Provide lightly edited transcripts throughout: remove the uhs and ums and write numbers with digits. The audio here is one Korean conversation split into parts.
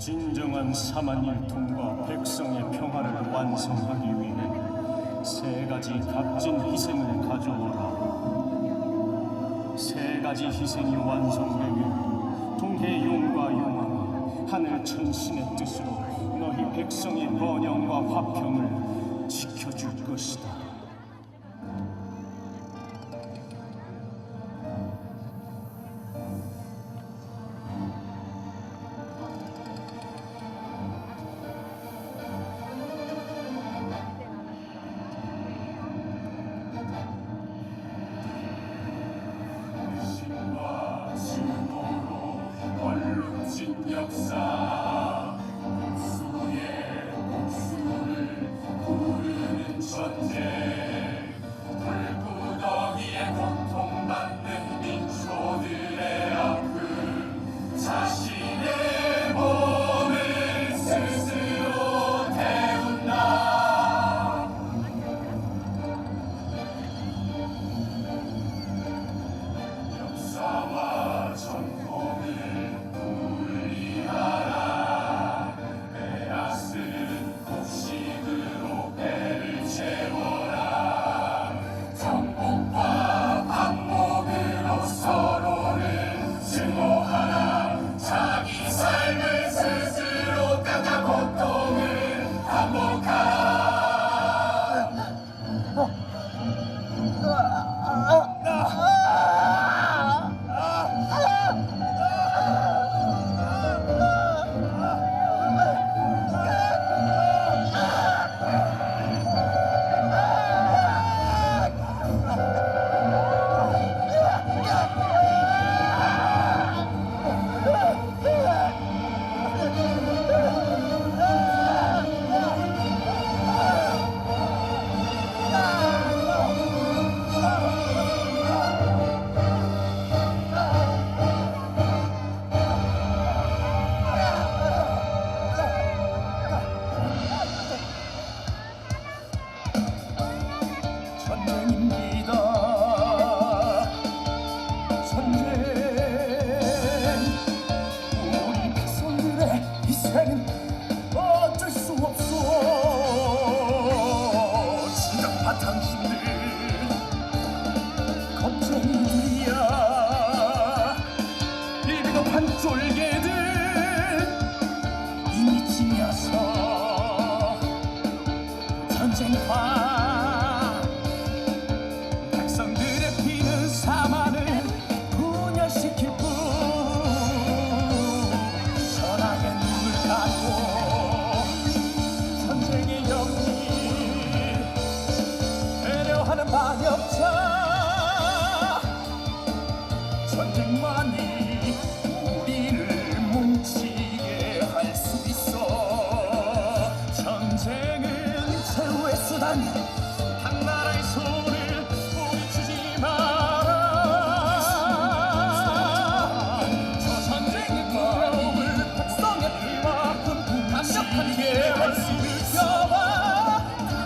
진정한 사만일통과 백성의 평화를 완성하기 위해 세 가지 값진 희생을 가져오라. 세 가지 희생이 완성되면 동해 용과 용왕이 하늘 천신의 뜻으로 너희 백성의 번영과 화평을 지켜줄 것이다. 역사 복수의 복수를 부르는 전쟁 불구덩이에 고통받는 민초들의 아픔 자신의 몸을 스스로 태운다. 역사와 전통을 곡식으로 배를 채워라. 정복과 반목으로 서로를 증오하라. 자기 삶을 스스로 깎아 고통을 반복하라. 어쩔 수 없어. 진정파 당신들 걱정들이야. 이 비겁한 쫄개들 이미 지면서 전쟁파 백성들의 피는 사만을 분열시킬 뿐. 전하게 눈을 감고 전쟁의 영웅이 배려하는 반역자. 전쟁만이 우리를 뭉치게 할 수 있어. 전쟁은 최후의 수단. 한 나라의 손을 뭉치지 마라. 저 전쟁의 두려움을 백성의 피와 강력한 개발수 펴봐.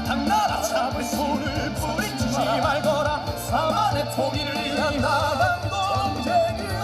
한 나라 잡을 손을 부딪히지 말거라. 사만의 통일을 위한 나간 공쟁이야.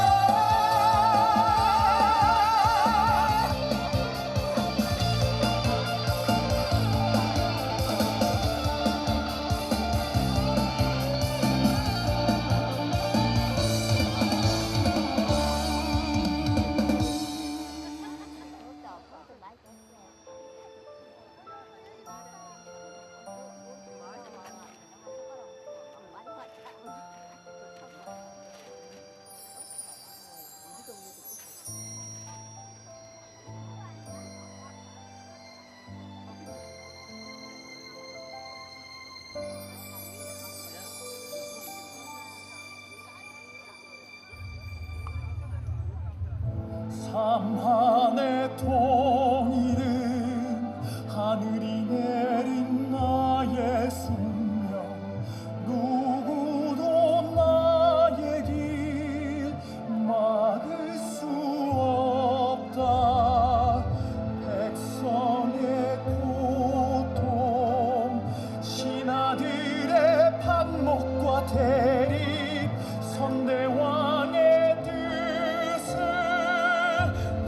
삼한의 통일은 하늘이 내린 나의 숙명. 누구도 나의 길 막을 수 없다. 백성의 고통, 신하들의 반목과 대립, 선대왕의 뜻을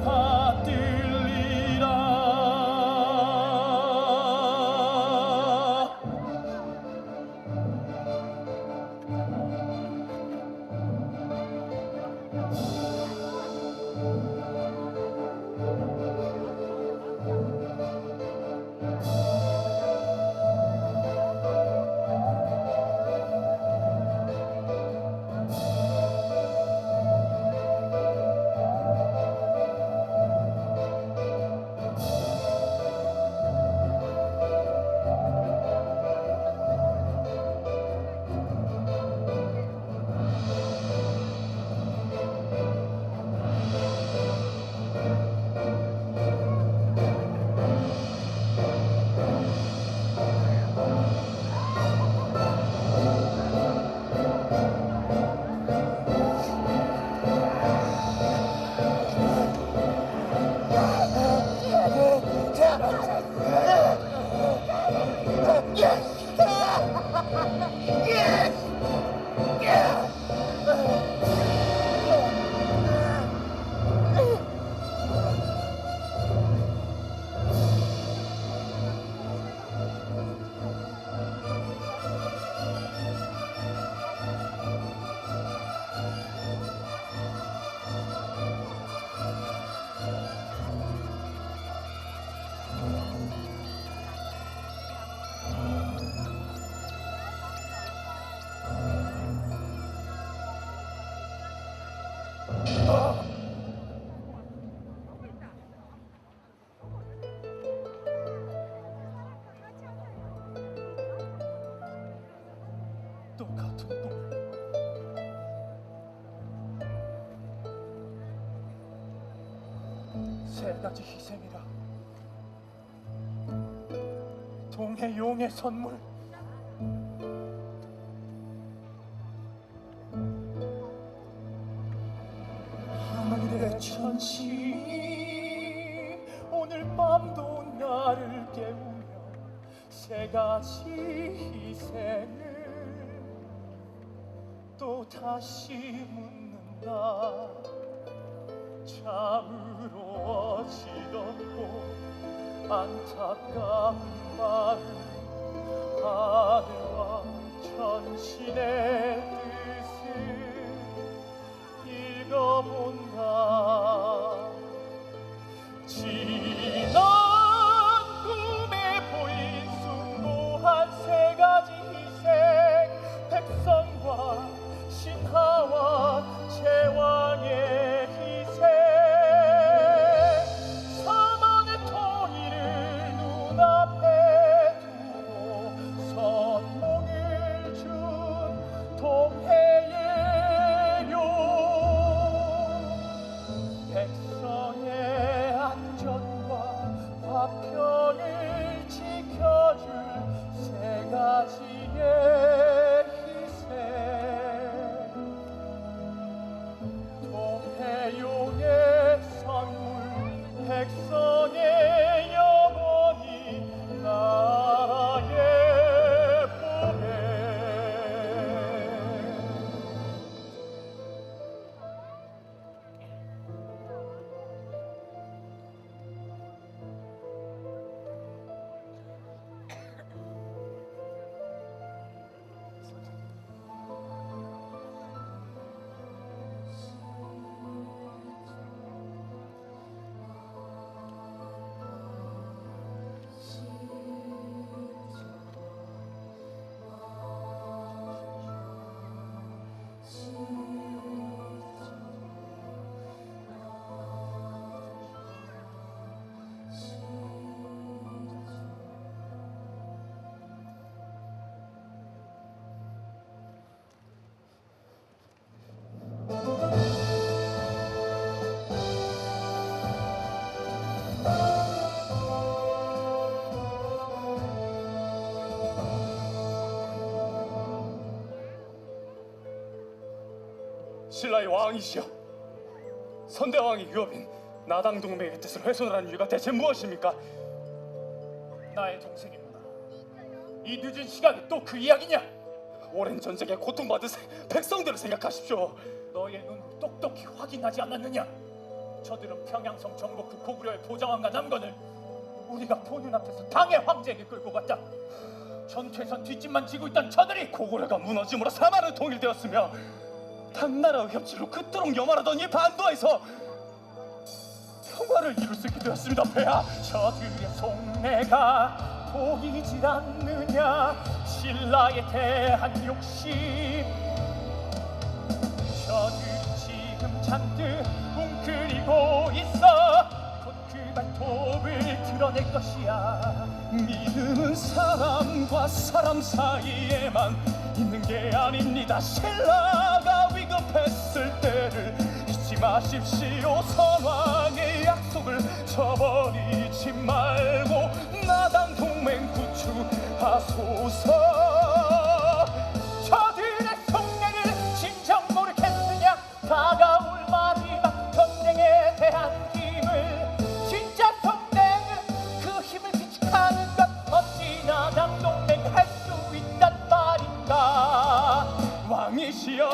받들리 똑같은 꿈. 세 가지 희생이라. 동해 용의 선물. 하늘의 천시 오늘 밤도 나를 깨우며 세 가지 희생을 또 다시 묻는다. 참으로 어지럽고 안타까운 마음 하늘와 천신의 뜻을 읽어본다. 지난 꿈에 보인 숭고한 세 가지 희생, 백성과 신하와 제왕의 희생, 사만의 통일을 눈앞에 두고 선몽을 준 동해의 룡, 백성의 안전과 화평을 지켜줄 세 가지의 희생, 동해용의 선물, 백성의 영원히 나라의 보배. 신라의 왕이시여, 선대왕의 유업인 나당 동맹의 뜻을 훼손하는 이유가 대체 무엇입니까? 나의 동생입니다. 이 늦은 시각에 또 그 이야기냐? 오랜 전쟁에 고통받은 백성들을 생각하십시오. 너의 눈으로 똑똑히 확인하지 않았느냐? 저들은 평양성 정복 그 고구려의 보좌왕과 남건을 우리가 보는 앞에서 당의 황제에게 끌고 갔다. 전투에선 뒷짐만 지고 있던 저들이 고구려가 무너짐으로 사마르 통일되었으며 당나라의 협치로 그토록 염원하던 이 반도에서 평화를 이룰 수 있게 되었습니다. 폐하, 저들의 속내가 보이질 않느냐? 신라에 대한 욕심, 저들이 지금 잔뜩 웅크리고 있어. 곧 그 발톱을 드러낼 것이야. 믿음은 사람과 사람 사이에만 있는 게 아닙니다. 신라가 위급했을 때를 잊지 마십시오. 선왕의 약속을 저버리지 말고 나당 동맹 구축하소서. 저들의 속내를 진정 모르겠느냐? 다가올 마지막 전쟁에 대한 힘을, 진짜 속내는 그 힘을 비축하는 것. 어찌 나당 동맹 할 수 있다. 왕이시여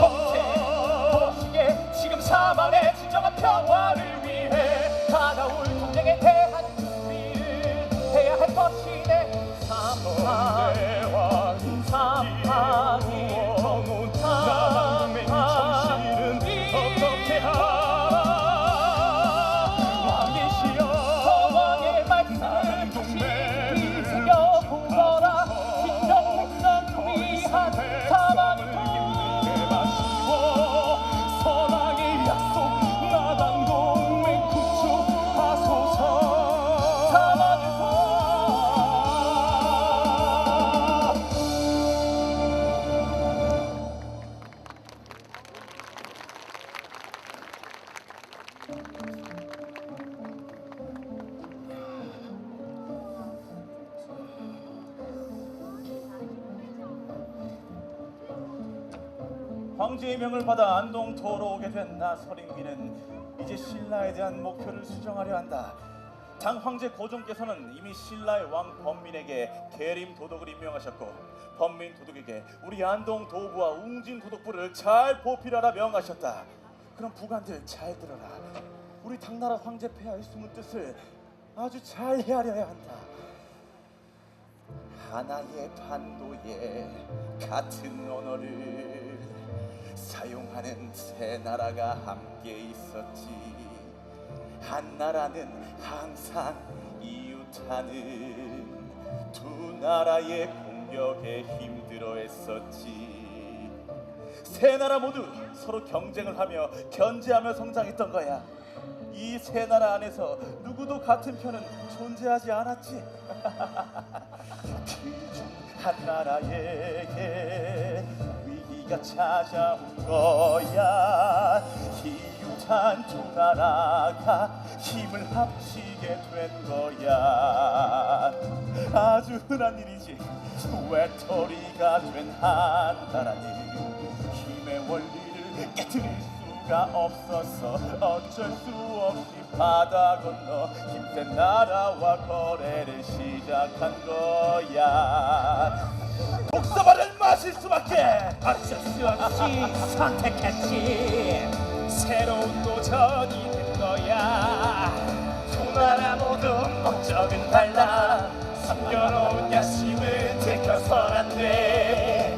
보시게 지금 사만의 진정한 평화를 위해 다가올 전쟁에 대한 준비를 해야 할 것이네. 삼상이 나당동맹 정신은 어떻게 하라. 왕이시여 왕의 말씀을 다시 새겨보거라. 진정 백성을 위한 사만을 힘들게 마시고 선왕의 약속 나당동맹 구축하소서. 황제의 명을 받아 안동토로 오게 된 나 서린기는 이제 신라에 대한 목표를 수정하려 한다. 당 황제 고종께서는 이미 신라의 왕 범민에게 계림 도독을 임명하셨고 범민 도독에게 우리 안동 도부와 웅진 도독부를 잘 보필하라 명하셨다. 그럼 부관들 잘 들어라. 우리 당나라 황제 폐하의 숨은 뜻을 아주 잘 헤아려야 한다. 하나의 반도에 같은 언어를 사용하는 세 나라가 함께 있었지. 한 나라는 항상 이웃하는 두 나라의 공격에 힘들어했었지. 세 나라 모두 서로 경쟁을 하며 견제하며 성장했던 거야. 이 세 나라 안에서 누구도 같은 편은 존재하지 않았지. 그중 한 나라에게 위기가 찾아온 거야. 이웃한 두 나라가 힘을 합치게 된 거야. 아주 흔한 일이지. 외톨이가 된 한 나라는 힘의 원리를 깨뜨릴 수가 없어서 어쩔 수 없이 바다 건너 힘센 나라와 거래를 시작한 거야. 독서발을 마실 수밖에 어쩔 수 없이 선택했지. 새로운 도전이 된 거야. 두 나라 모두 목적은 달라. 숨겨놓은 야심을 들켜선 안 돼.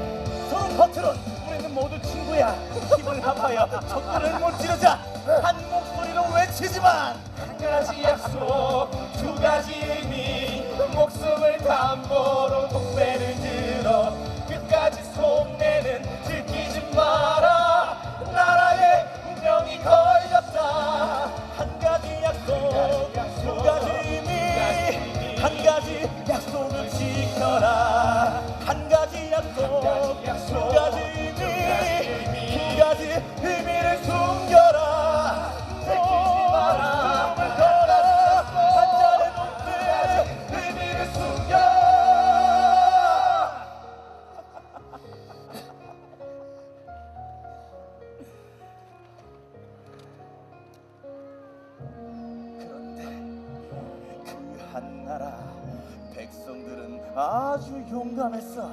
서로 겉으론 우리는 모두 친구야. 힘을 합하여 적들을 무찌르자. 한 목소리로 외치지만 한 가지 약속, 두 가지 의미. 목숨을 담보로 독배를 들어 끝까지 속내는 들키지 마라. 나라의 운명이 걸렸다. 한 가지 약속, 두 가지 의미. 한 가지 약속을 지켜라. 한 가지 약속, 두 가지 의미. 두 가지 의미를 숨겨라. 들키지 마라. 한 잔의 독배 의미를 숨겨. 그런데 그 한나라 백성들은 아주 용감했어.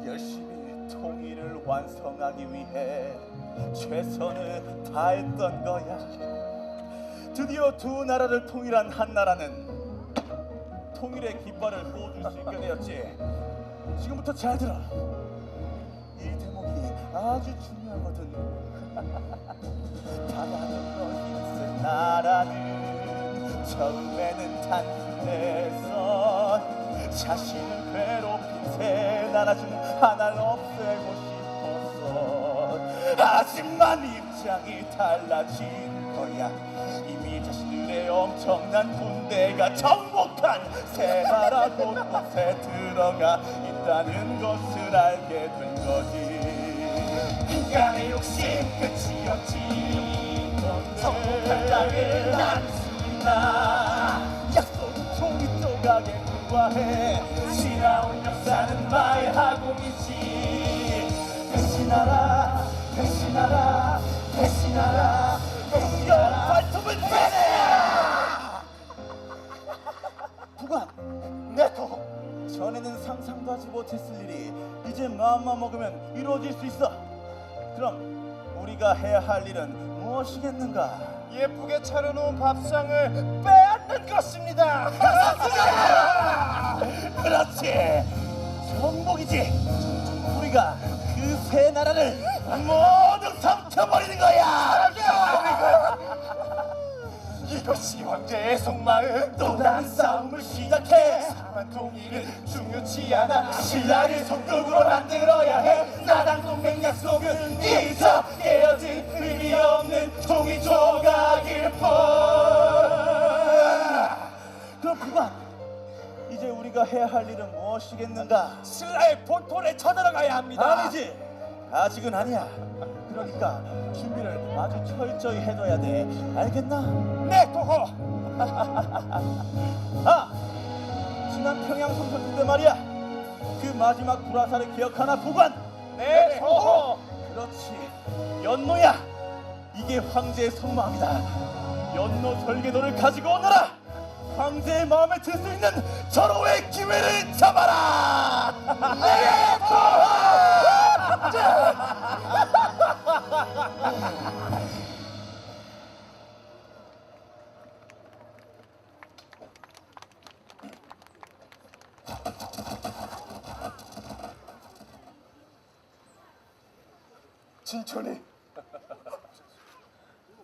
열심히 통일을 완성하기 위해 최선을 다했던 거야. 드디어 두 나라를 통일한 한나라는 통일의 깃발을 보여줄 수 있게 되었지. 지금부터 잘 들어. 이 대목이 아주 중요하거든. 바다는 너 힘센 나라는 처음에는 단순해서 자신을 괴롭힌 세 나라 중 하나를 없애고 싶었어. 하지만 입장이 달라진 거야. 이미 자신들의 엄청난 군대가 정복한 세 나라 곳곳에 들어가 있다는 것을 알게 된 거지. 인간의 욕심 끝이었지. 성공할 땅을 난수나 약속은 종이 조각에 불과해. 지나온 역사는 말하고있지. 배신하라, 배신하라, 배신하라, 배신하라. 발톱을 빼내! 부관, 내토. 전에는 상상도 하지 못했을 일이 이제 마음만 먹으면 이루어질 수 있어. 그럼 우리가 해야 할 일은 무엇이겠는가? 예쁘게 차려놓은 밥상을 빼앗는 것입니다. 그렇지, 정복이지. 우리가 그 세 나라를 모두 삼켜버리는 거야. 이것이 황제의 속마음. 또 다른 싸움을 시작해. 다만 통일은 중요치 않아. 신라를 속국으로 만들어야 해. 나당 동맹 약속은 잊어 깨어진 의미 없는 종이 조각일 뿐. 그럼 그만, 이제 우리가 해야 할 일은 무엇이겠는가? 신라의 본토에 쳐들어가야 합니다. 아니지, 아직은 아니야. 그러니까 준비를 아주 철저히 해둬야 돼. 알겠나? 네, 도호. 아, 지난 평양 성전 때 말이야, 그 마지막 불화살을 기억하나 부관? 네, 도호. 그렇지, 연노야. 이게 황제의 속마음이다. 연노 절개도를 가지고 오너라. 황제의 마음에 들 수 있는 절호의 기회를 잡아라. 네, 진천이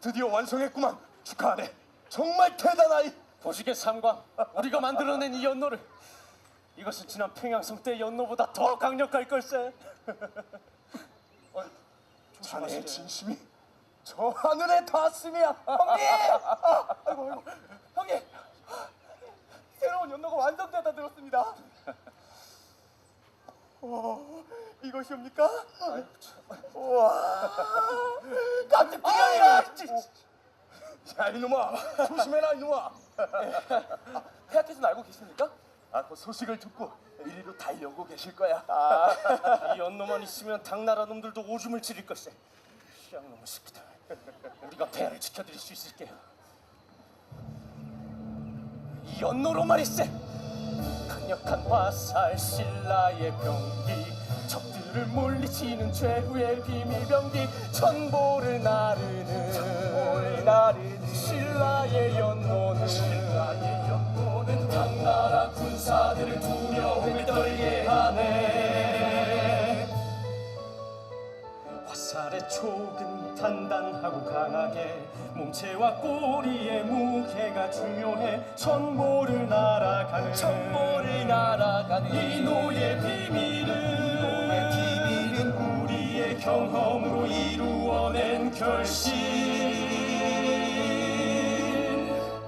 드디어 완성했구만. 축하하네. 정말 대단하이. 보시게 삼광, 우리가 만들어낸 이 연노를, 이것은 지난 평양성 때 연노보다 더 강력할 걸세. 자네의 진심이 저 하늘에 닿았으며. 형님! 아이고, 형님! 새로운 연노가 완성되다 들었습니다. 이것이옵니까? 깜짝 뛰어야! 야, 이놈아, 조심해라, 이놈아. 폐하께서는 알고 계십니까? 그 소식을 듣고 이리로 달려오고 계실 거야. 이 연노만 있으면 당나라 놈들도 오줌을 지릴 것세. 희양놈의 새끼들. 우리가 폐하를 지켜드릴 수 있을게요. 이 연노로 말일세. 강력한 화살, 신라의 병기, 적들을 물리치는 최후의 비밀병기, 천보를 나르는 신라의 연노는 당나라 군사들을 두려움에 떨게 하네. 화살의 촉은 단단하고 강하게, 몸체와 꼬리의 무게가 중요해. 천보를 날아가는 이 노예 비밀은 우리의 경험으로 이루어낸 결심.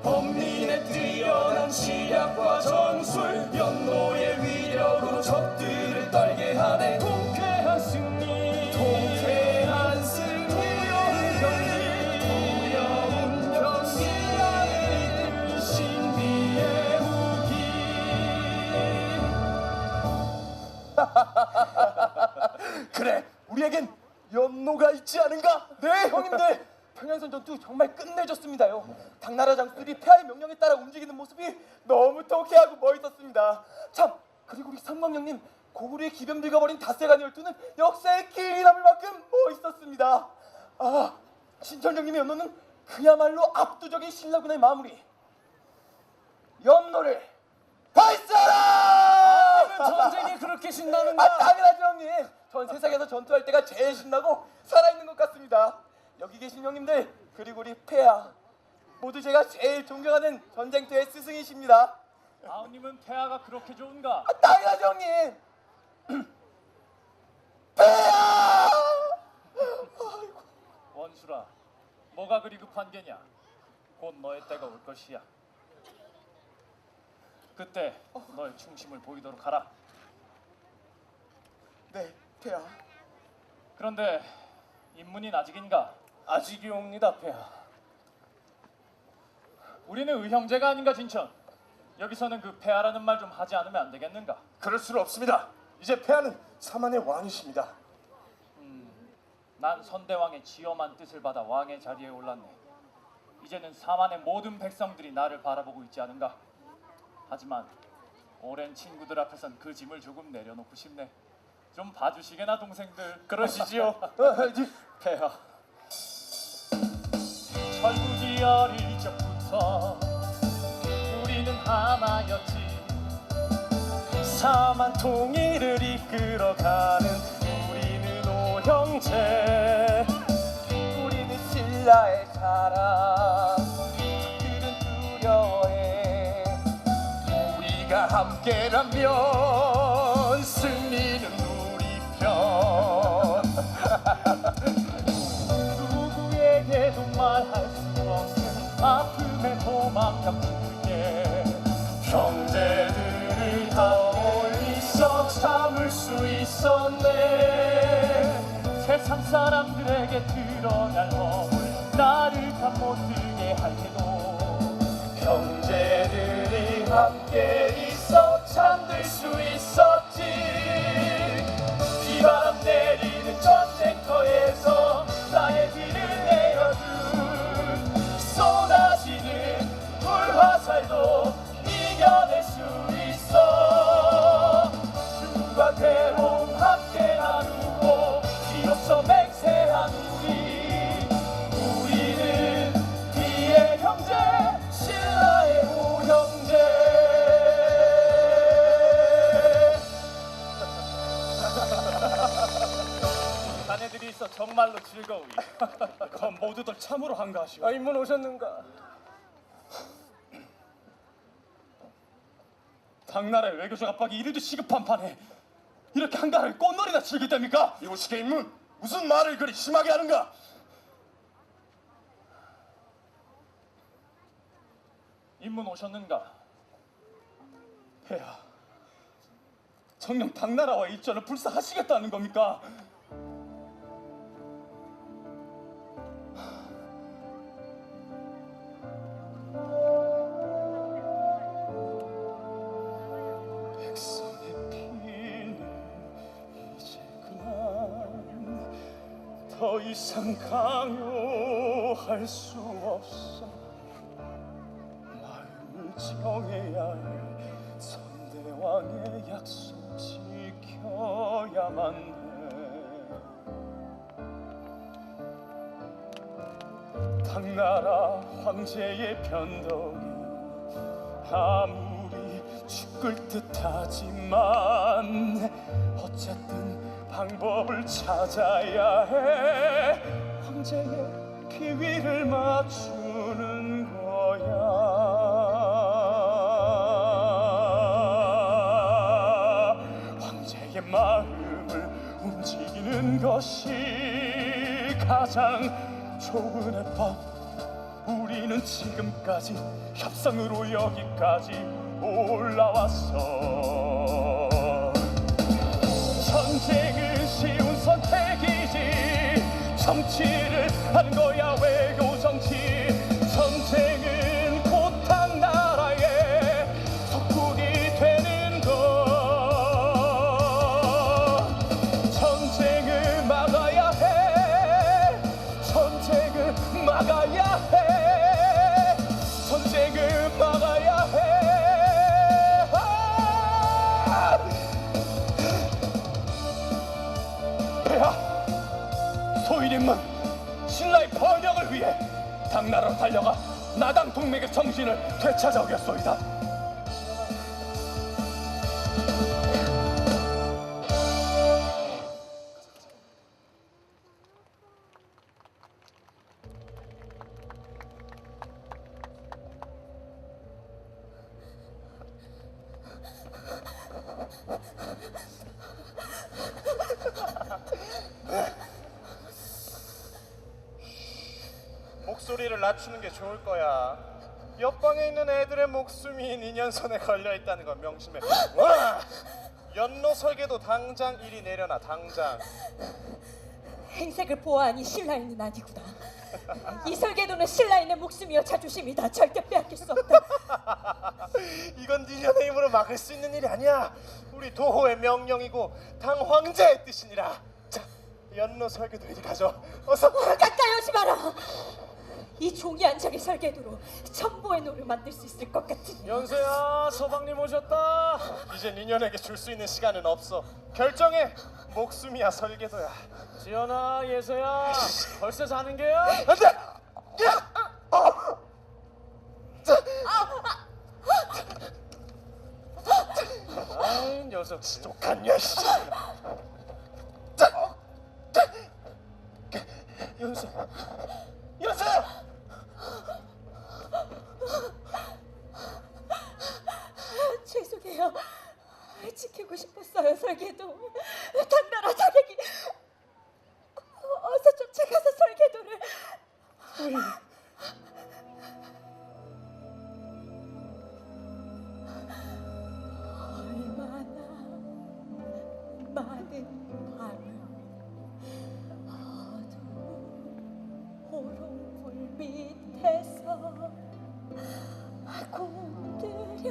범민의 뛰어난 지략과 전술, 연노의 위력으로 적들을 떨게 하네. 통쾌한 승리, 두려운 경기, 신라를 이끈 신비의 무기. 그래, 우리에겐 연노가 있지 않은가? 네, 형님들. 평양선 전투 정말 끝내줬습니다요. 당나라 장수들이 폐하의 명령에 따라 움직이는 모습이 너무 통쾌하고 멋있었습니다. 참, 그리고 우리 삼광령님 고구려의 기병들과 벌인 닷새간 열투는 역사의 길이 남을 만큼 멋있었습니다. 아, 신천령님의 연노는 그야말로 압도적인 신라군의 마무리. 연노를 발사라! 전쟁이 그렇게 신나는가? 당연하죠, 형님. 전 세상에서 전투할 때가 제일 신나고 살아있는 것 같습니다. 여기 계신 형님들, 그리고 우리 폐하, 모두 제가 제일 존경하는 전쟁터의 스승이십니다. 아우님은 폐하가 그렇게 좋은가? 당연하죠, 형님. 폐하! 아이고. 원수라, 뭐가 그리 급한 게냐? 곧 너의 때가 올 것이야. 그때 너의 충심을 보이도록 하라. 네, 폐하. 그런데 입문인 아직인가? 아직이옵니다, 폐하. 우리는 의형제가 아닌가, 진천. 여기서는 그 폐하라는 말 좀 하지 않으면 안 되겠는가? 그럴 수는 없습니다. 이제 폐하는 사만의 왕이십니다. 난 선대왕의 지엄한 뜻을 받아 왕의 자리에 올랐네. 이제는 사만의 모든 백성들이 나를 바라보고 있지 않은가? 하지만 오랜 친구들 앞에선 그 짐을 조금 내려놓고 싶네. 좀 봐주시게나 동생들. 그러시지요. 폐하, 철부지 어릴 적부터 우리는 하나였지. 사만 통일을 이끌어가는 우리는 오형제. 우리는 신라의 사람 적들은 두려워해. 우리가 함께라면 승리는 우리 편. 누구에게도 말할 수 없는 아픔의 도망가쁘게 형제들을 다 멀리서 참을 수 있었네. 세상 사람들에게 드러날 허물 나를 다 못 들게 할 때도 형제들이 함께 있어 잠들 수 있었지. 비바람 내리는 전쟁터에서 나의 뒤를 내어준 쏟아지는 불화살도 이겨낼 수 있어. 죽음과 괴로움 함께 나누고 비로소 맹세한 우리는 비의 형제 신라의 오형제. 자네들이 있어 정말로 즐거우이. 그럼 모두들 참으로 한가하시오. 인문 오셨는가? 당나라의 외교적 압박이 이리도 시급한판에 이렇게 한가하게 꽃놀이나 즐겼답니까? 이곳시계 인문 무슨 말을 그리 심하게 하는가? 인문 오셨는가? 폐하, 정녕 당나라와 일전을 불사하시겠다는 겁니까? 백성의 피는 이제 그만 더 이상 강요할 수 없어. 마음을 정해야 할 선대왕의 약속 지켜야만 해. 당나라 황제의 변덕이 아무리 죽을 듯하지만 어쨌든 방법을 찾아야 해. 황제의 기위를 맞추는 거야. 황제의 마음을 움직이는 것이 가장 좋은 해법. 우리는 지금까지 협상으로 여기까지 올라왔어. 전쟁은 쉬운 선택이지. 정치를 하는 거야 외교 정치. 전쟁은 곧 당나라의 속국이 되는 것. 전쟁을 막아야 해. 전쟁을 막아야 해. 전쟁을 막아야 해. 폐하, 소인임은 신라의 번영을 위해 당나라로 달려가 나당 동맹의 정신을 되찾아오겠소이다. 목소리를 낮추는 게 좋을 거야. 옆방에 있는 애들의 목숨이 니년 손에 걸려 있다는 건 명심해. 와! 연로 설계도 당장 이리 내려놔. 당장. 행색을 보아하니 신라인은 아니구나. 이 설계도는 신라인의 목숨이여 자존심이다. 절대 빼앗길 수 없다. 이건 니년의 힘으로 막을 수 있는 일이 아니야. 우리 도호의 명령이고 당 황제의 뜻이니라. 자, 연로 설계도 이리 가져. 어서. 가까이 오지 마라. 이 종이 한 장의 설계도로 천보의 노를 만들 수 있을 것 같으니 연서야, 서방님 오셨다. 이제 인연에게 줄 수 있는 시간은 없어. 결정해. 목숨이야 설계도야. 지연아, 예서야, 벌써 자는 게야? 안돼. 아이 녀석. 똑같냐 씨. 연서. 연서야. 죄송해요. 지키고 싶었어요, 설계도. 당나라 자객이 어서 쫓아가서 설계도를. 얼마나 많은 밤을 어두운 호롱불 밑에서 곰들여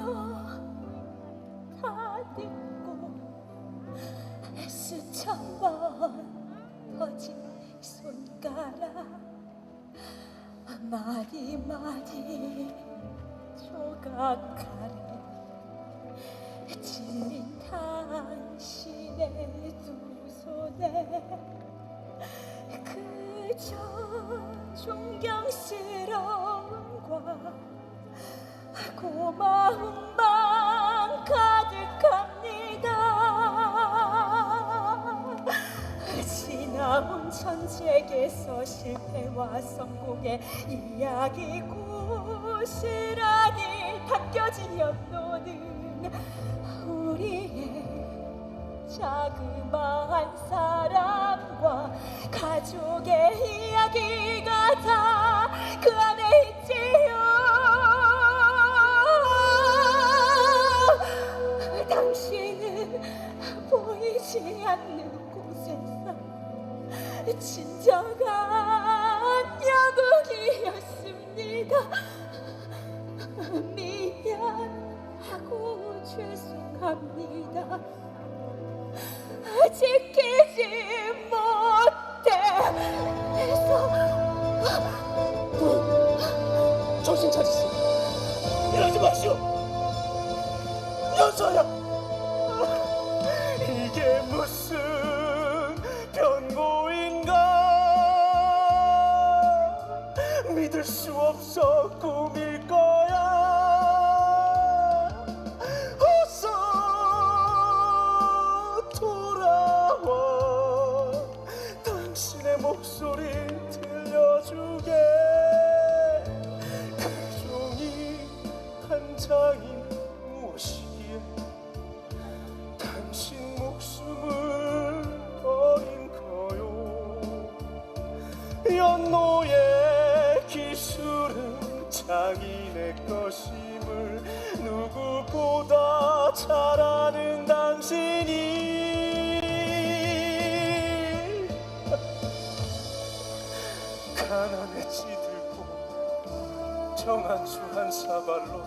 다듬고 수천 번 터진 손가락 마디마디 조각하네 찔린 당신의 두 손에 그저 존경스러움과 고마움만 가득합니다. 지나온 전쟁에서 실패와 성공의 이야기 고스란히 담겨진 연노는 우리의 자그마한 사랑과 가족의 이야기가 다 그 안에 있지요. 당신은 보이지 않는 곳에서 진정한 영웅이었습니다. 미안하고 죄송합니다. 지키지 못해서 정신 차리시. 이러지 마시오. 연서야. 이게 무슨 변고인가? 믿을 수 없어 꿈일 거야. 어서 돌아와. 당신의 목소리 들려주게. 그 종이 한 장이 무엇이기에 당신 목숨을 버린 거요. 연노의 기술은 장인의 것임을 누구보다 잘 아는 당신이 가난에 찌들고 정한 주 한 사발로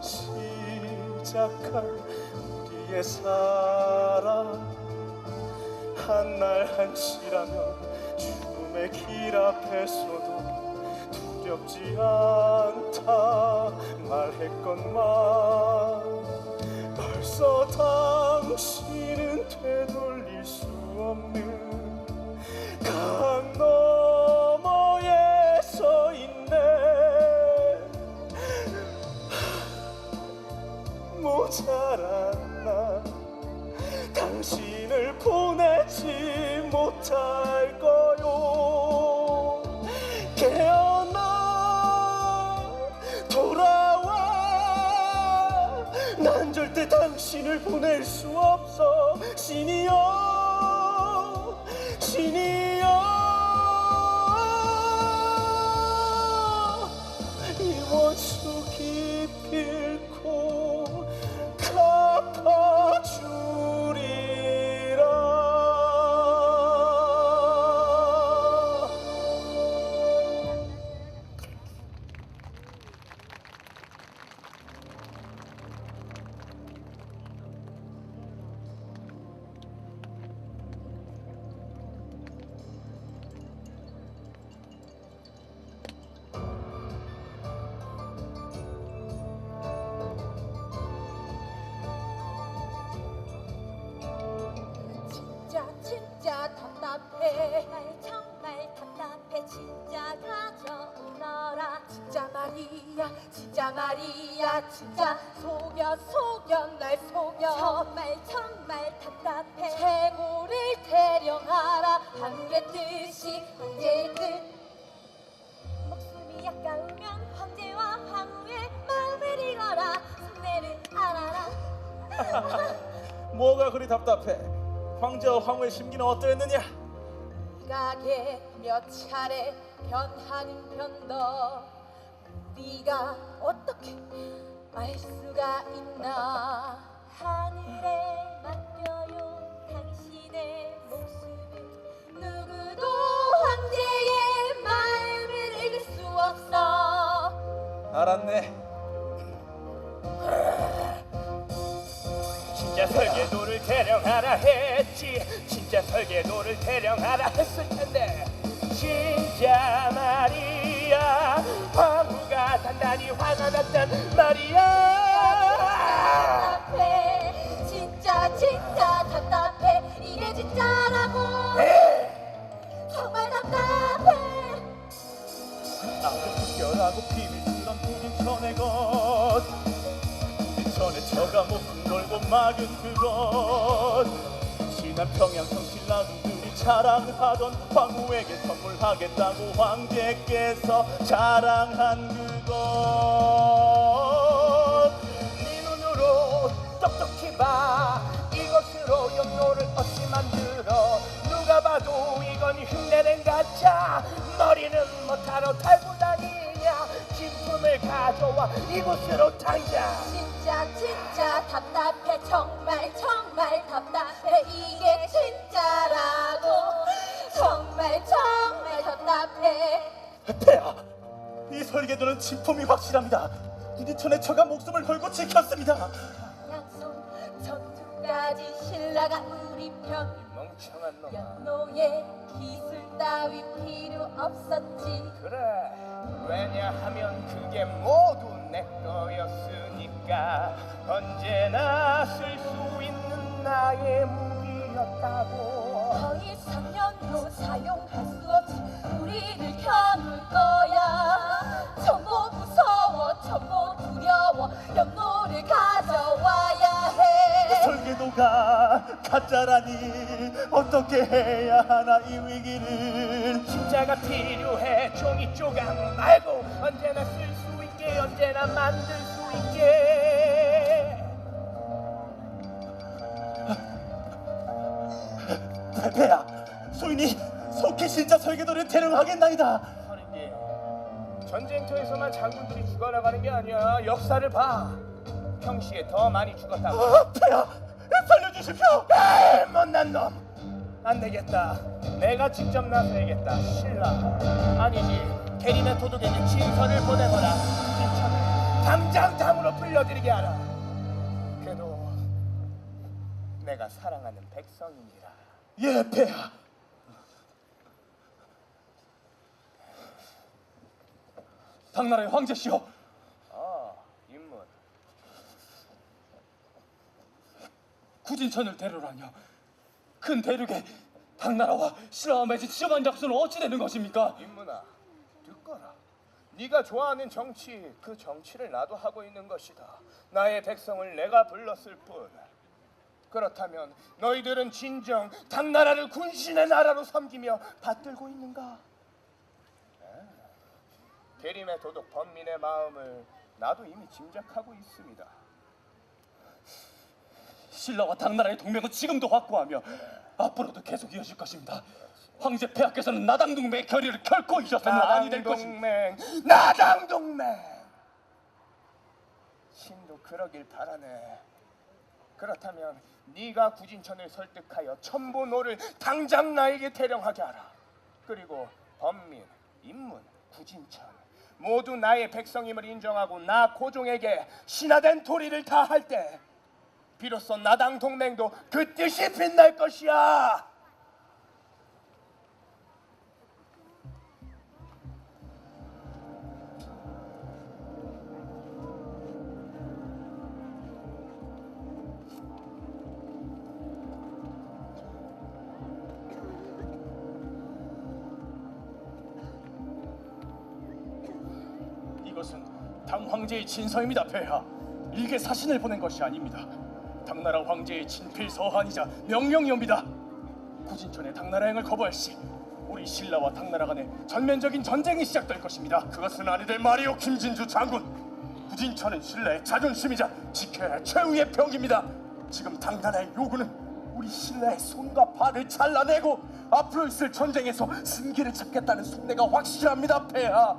시작한 우리의 사랑 한날 한치라면 죽음의 길 앞에서도 두렵지 않다 말했건만 벌써 당신은 되돌릴 수 없는 강 너머에 서 있네. 모자랐나 당신을 보내지 못할 거요. 깨어나 돌아와. 난 절대 당신을 보낼 수 없어. 신이여 신이여 이 원수 기필코 갚아주리라. 답답해 정말 답답해 진짜 가져오너라 진짜 말이야 진짜 말이야 진짜 속여 날 속여 정말 답답해 최고를 태령하라 한계 뜻이 황제의 뜻 목숨이 아까우면 황제와 황후의 마음을 읽어라 속내를 알아라 뭐가 그리 답답해? 황제와 황후의 심기는 어떠했느냐? 가게 몇 차례 변하는 변덕 우리가 어떻게 알 수가 있나 하늘에 맡겨요 당신의 목숨을 누구도 황제의 마음을 읽을 수 없어 알았네. 진짜 설계도를 대령하라 했지 진짜 설계도를 대령하라 했을 텐데 진짜 말이야 황후가 단단히 화가 났단 말이야 답답해 진짜 답답해 이게 진짜라고 정말 답답해 나를 숨겨라고 비밀 쓰던 구진천의 것 구진천의 처가 목숨 걸고 막은 그것 지난 평양성 신라들이 자랑하던 황후에게 선물하겠다고 황제께서 자랑한 그것 네 눈으로 똑똑히 봐 이것으로 연노를 어찌 만들어 누가 봐도 이건 흉내낸 가짜 머리는 못하러 달고 다니냐 진품을 가져와 이곳으로 당장 진짜 답답해 정말 답답해 이게 진짜라고 정말 답답해 폐하, 이 설계도는 진품이 확실합니다. 구진천의 처가 목숨을 걸고 지켰습니다. 약속 전투까지 신라가 우리 편 멍청한 놈아 연노의 기술 따위 필요 없었지 그래 왜냐하면 그게 모두 내 거였으니까 언제나 쓸 수 있는 나의 무기였다고 더 이상 연노 사용할 수 없이 우리를 겨눌 거야 전부 무서워 전부 두려워 연노를 가져와야 해 설계도가 가짜라니 어떻게 해야 하나 이 위기를. 진짜가 필요해 종이 조각 말고 언제나 쓸 수 있게 언제나 만들 수 있게 폐하, 소인이 속히 진짜 설계도를 대령하겠나이다. 서린지 전쟁터에서만 장군들이 죽어나가는 게 아니야 역사를 봐 평시에 더 많이 죽었다고 폐하, 살려주십시오. 에이, 못난 놈 안 되겠다 내가 직접 나서야겠다 신라 아니지 게리나 도둑에게 진서를 보내거라 인천을 당장 담으로 불려드리게 하라 그래도 내가 사랑하는 백성이니라 예, 폐하. 당나라의 황제시여, 인문 구진천을 데려라뇨. 큰 대륙에 당나라와 신라와 맺은 시험한 작수는 어찌 되는 것입니까? 인문아 듣거라 네가 좋아하는 정치 그 정치를 나도 하고 있는 것이다 나의 백성을 내가 불렀을 뿐 그렇다면 너희들은 진정 당나라를 군신의 나라로 섬기며 받들고 있는가? 대림의 도둑 범민의 마음을 나도 이미 짐작하고 있습니다 신라와 당나라의 동맹은 지금도 확고하며 앞으로도 계속 이어질 것입니다. 황제 폐하께서는 나당 동맹의 결의를 결코 잊어서는 아니 될 것입니다. 나당 동맹 신도 그러길 바라네 그렇다면 네가 구진천을 설득하여 천부노를 당장 나에게 대령하게 하라 그리고 범민, 인문, 구진천 모두 나의 백성임을 인정하고 나 고종에게 신하된 도리를 다할 때 비로소 나당 동맹도 그 뜻이 빛날 것이야 이것은 당 황제의 친서입니다, 폐하. 일개 사신을 보낸 것이 아닙니다. 당나라 황제의 친필 서한이자 명령이옵니다. 구진천의 당나라행을 거부할 시 우리 신라와 당나라 간의 전면적인 전쟁이 시작될 것입니다. 그것은 아니 될 말이오, 김진주 장군. 구진천은 신라의 자존심이자 지켜야 할 최후의 벽입니다. 지금 당나라의 요구는 우리 신라의 손과 발을 잘라내고 앞으로 있을 전쟁에서 승기를 찾겠다는 속내가 확실합니다, 폐하.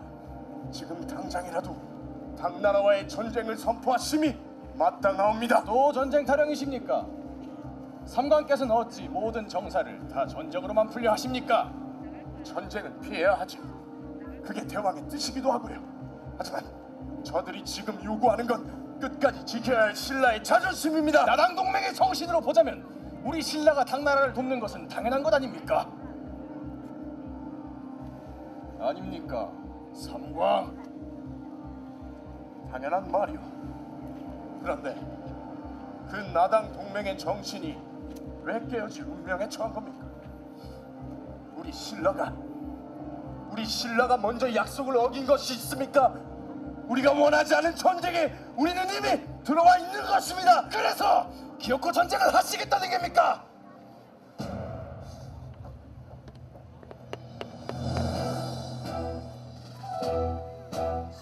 지금 당장이라도 당나라와의 전쟁을 선포하심이 마땅하옵니다. 또 전쟁 타령이십니까? 삼관께서는 어찌 모든 정사를 다 전적으로만 풀려 하십니까? 전쟁은 피해야 하죠. 그게 대왕의 뜻이기도 하고요. 하지만 저들이 지금 요구하는 건 끝까지 지켜야 할 신라의 자존심입니다. 나당 동맹의 정신으로 보자면 우리 신라가 당나라를 돕는 것은 당연한 것 아닙니까? 아닙니까? 삼광, 당연한 말이오. 그런데 그 나당 동맹의 정신이 왜 깨어질 운명에 처한 겁니까? 우리 신라가 먼저 약속을 어긴 것이 있습니까? 우리가 원하지 않은 전쟁에 우리는 이미 들어와 있는 것입니다. 그래서 기어코 전쟁을 하시겠다는 겁니까?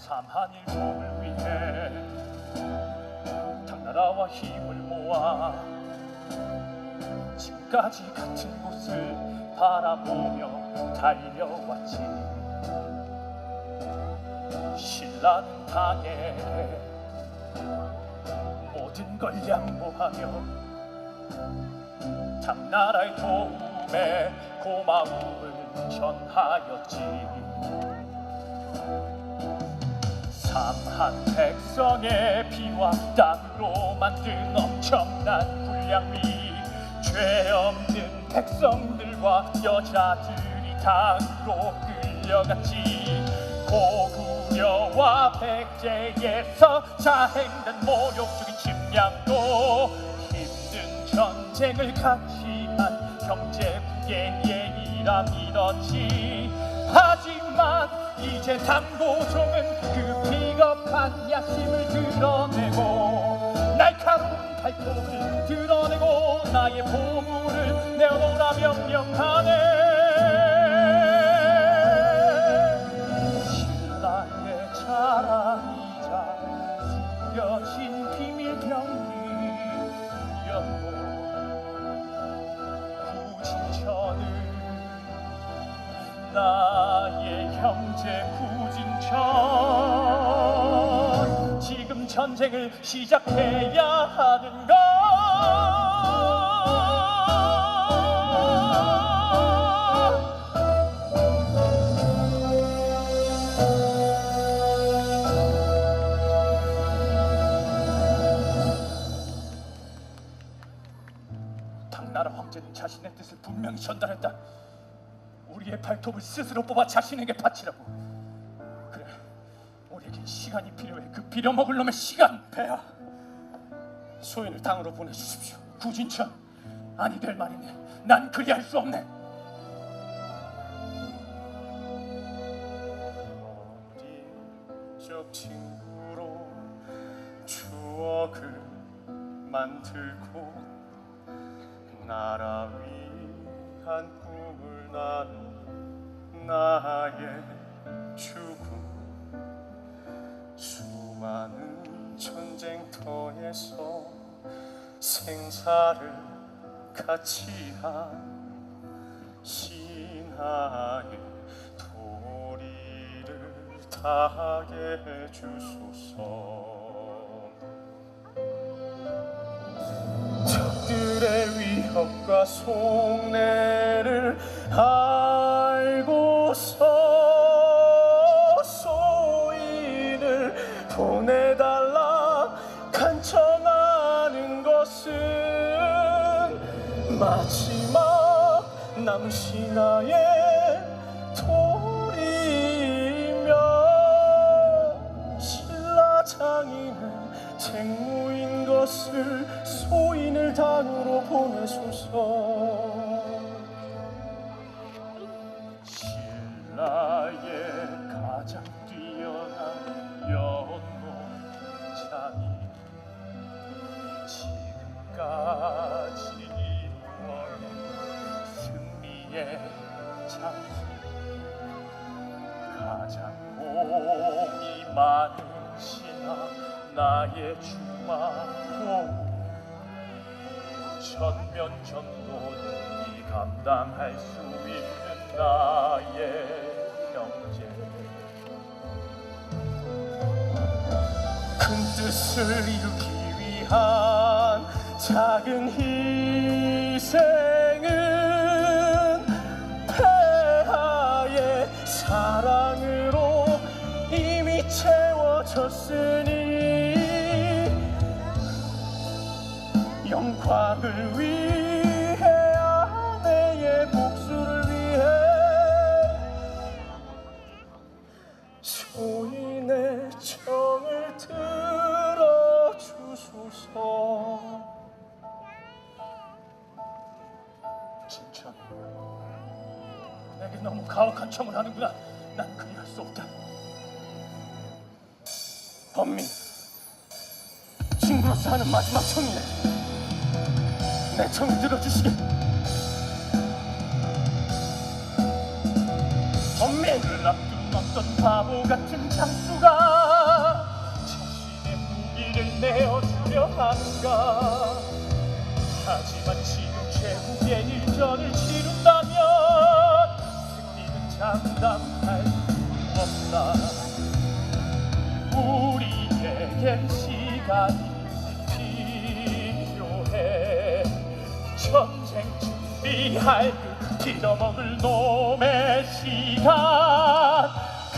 삼한일공을 위해 당나라와 힘을 모아 지금까지 같은 곳을 바라보며 달려왔지. 신라는 당에 모든 걸 양보하며 당나라의 도움에 고마움을 전하였지. 삼한 백성의 피와 땀으로 만든 엄청난 군량미, 죄 없는 백성들과 여자들이 당으로 끌려갔지. 고구려와 백제에서 자행된 모욕적인 침략도 힘든 전쟁을 같이 한 형제국의 예의라 믿었지. 하지만 이제 당고종은 그 비겁한 야심을 드러내고 날카로운 발톱을 드러내고 나의 보물을 내어놓으라 명령하네. 신라의 자랑이자 숨겨진 비밀병기 연못 구진천을 나의 형제 구진천, 지금 전쟁을 시작해야 하는가? 당나라 황제는 자신의 뜻을 분명히 전달했다. 우리의 발톱을 스스로 뽑아 자신에게 바치라고. 그래, 우리에겐 시간이 필요해. 그 빌어먹을 놈의 시간. 폐하, 소인을 당으로 보내주십시오. 구진천, 아니 될 말이네. 난 그리할 수 없네. 어리적 친구로 추억을 만들고 나라 위한 꿈을 나눈 나의 죽음, 수많은 전쟁터에서 생사를 같이 한 신하의 도리를 다하게 해주소서. 적들의 위협과 속내를 알고서 소인을 보내달라 간청하는 것은 마지막 남은 신하의 도리며, 신라 장인은 책무인 것을 소인을 당으로 보내소서. 신라의 가장 뛰어난 나의 장수 가장 공이 많은 신하 나의 주마고 전면전도는 이 감당할 수 있는 나의 형제 큰 뜻을 이루기 위한 작은 희생은 폐하의 사랑으로 이미 채워졌으니 영광을 위해 아내의 목숨을 위해 소인의 정을 들어주소서. 진천, 내게 너무 가혹한 청을 하는구나. 난 그리 할 수 없다. 범민, 친구로서 하는 마지막 청이네. 내 청을 들어주시게. 범민을 앞두막던 바보 같은 장수가 자신의 무기를 내어주려 하는가. 하지만 지금 최후의 일전을 치른다면 승리는 장담할 수 없다. 우리에겐 시간이 필요해. 전쟁 준비할 그 빌어먹을 놈의 시간.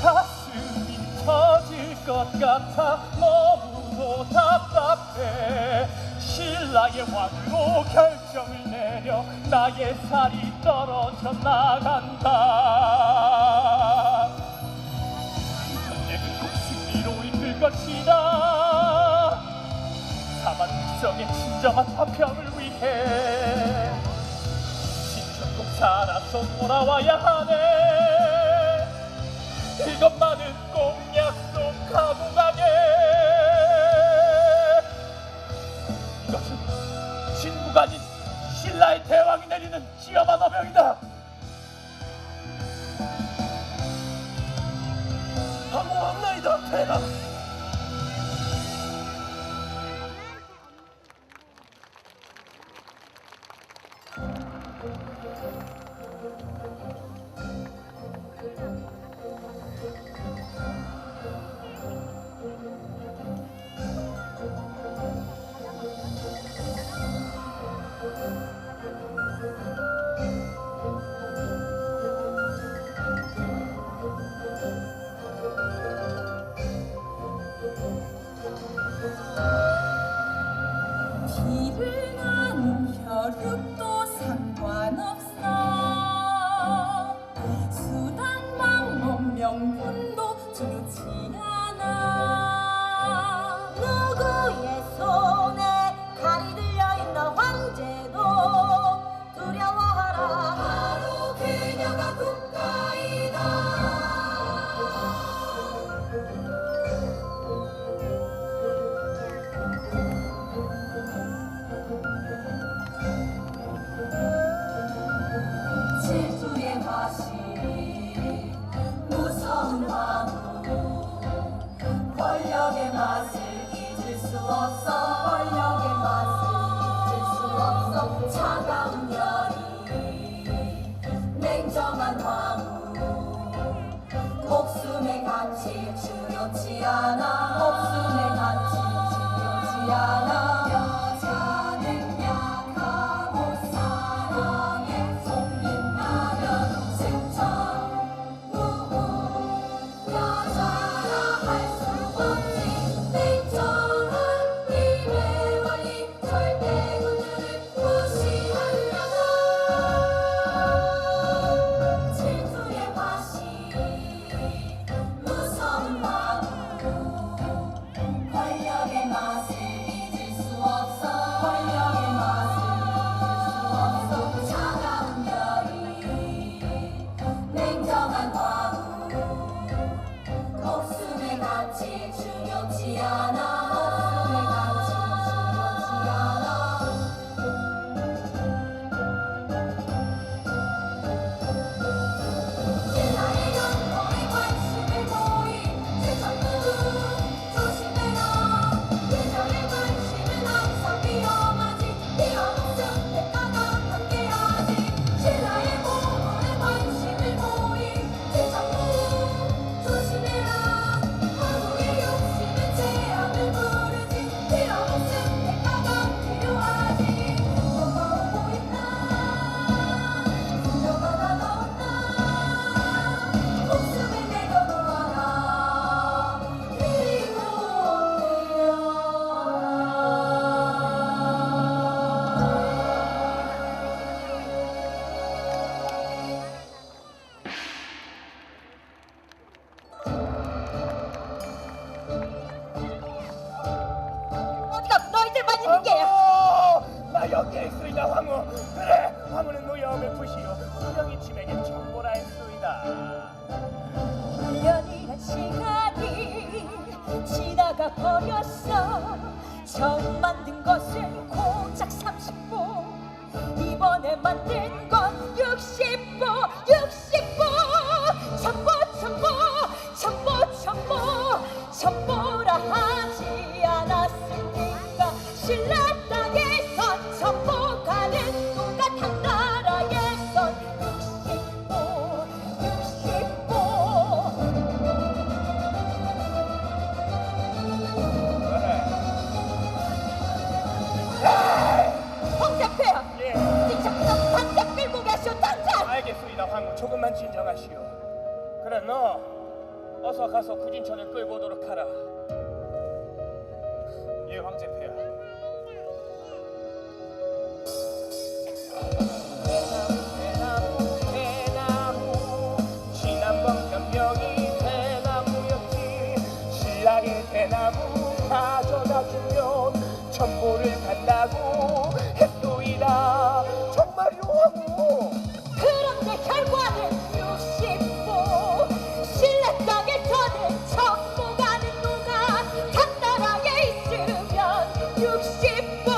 가슴이 터질 것 같아 너무도 답답해. 신라의 왕으로 결정을 내려 나의 살이 떨어져 나간다. 내게 꼭 승리로 이끌 것이다. 다만 백성의 진정한 화평을 위해 신천 꼭 살아서 돌아와야 하네. 이것만은 꼭 약속하고 가게. 이것은 신부가 아닌 신라의 대왕이 내리는 지엄한 어명이다. 항호합나이다 대왕. 길을 나는 혈육도 상관없어. 수단 방법 명분도 중요치 않아. 누구의 손에 칼이 들려있는 황제도 두려워하라. 바로 그녀가 국가이다. 질투의 화실이 무서운 황후. 권력의 맛을 잊을 수 없어. 권력의 맛을 잊을 수 없어. 차가운 열이 냉정한 황후. 목숨의 가치 중요치 않아. 목숨의 가치 중요치 않아. 여자는 약하고 사랑에 속린다면 승천무후. 여자라 할 수 없지. 냉정한 힘의 원리. 절대 군주를 무시하려나. 질투의 화시 무서운 마음. 권력의 맛을 잊을 수 장군 조금만 진정하시오. 그래 너 어서 가서 구진천을 끌고 오도록 하라. 예 황제 폐하. 대나무 지난번 변명이 대나무였지. 신라의 대나무 가져다 주면 천보를 간다고 했소이다. 정말이오 황후. 그런데 결과는 60보 신라 땅에서는 천보가는 누가 당나라에 있으면 60보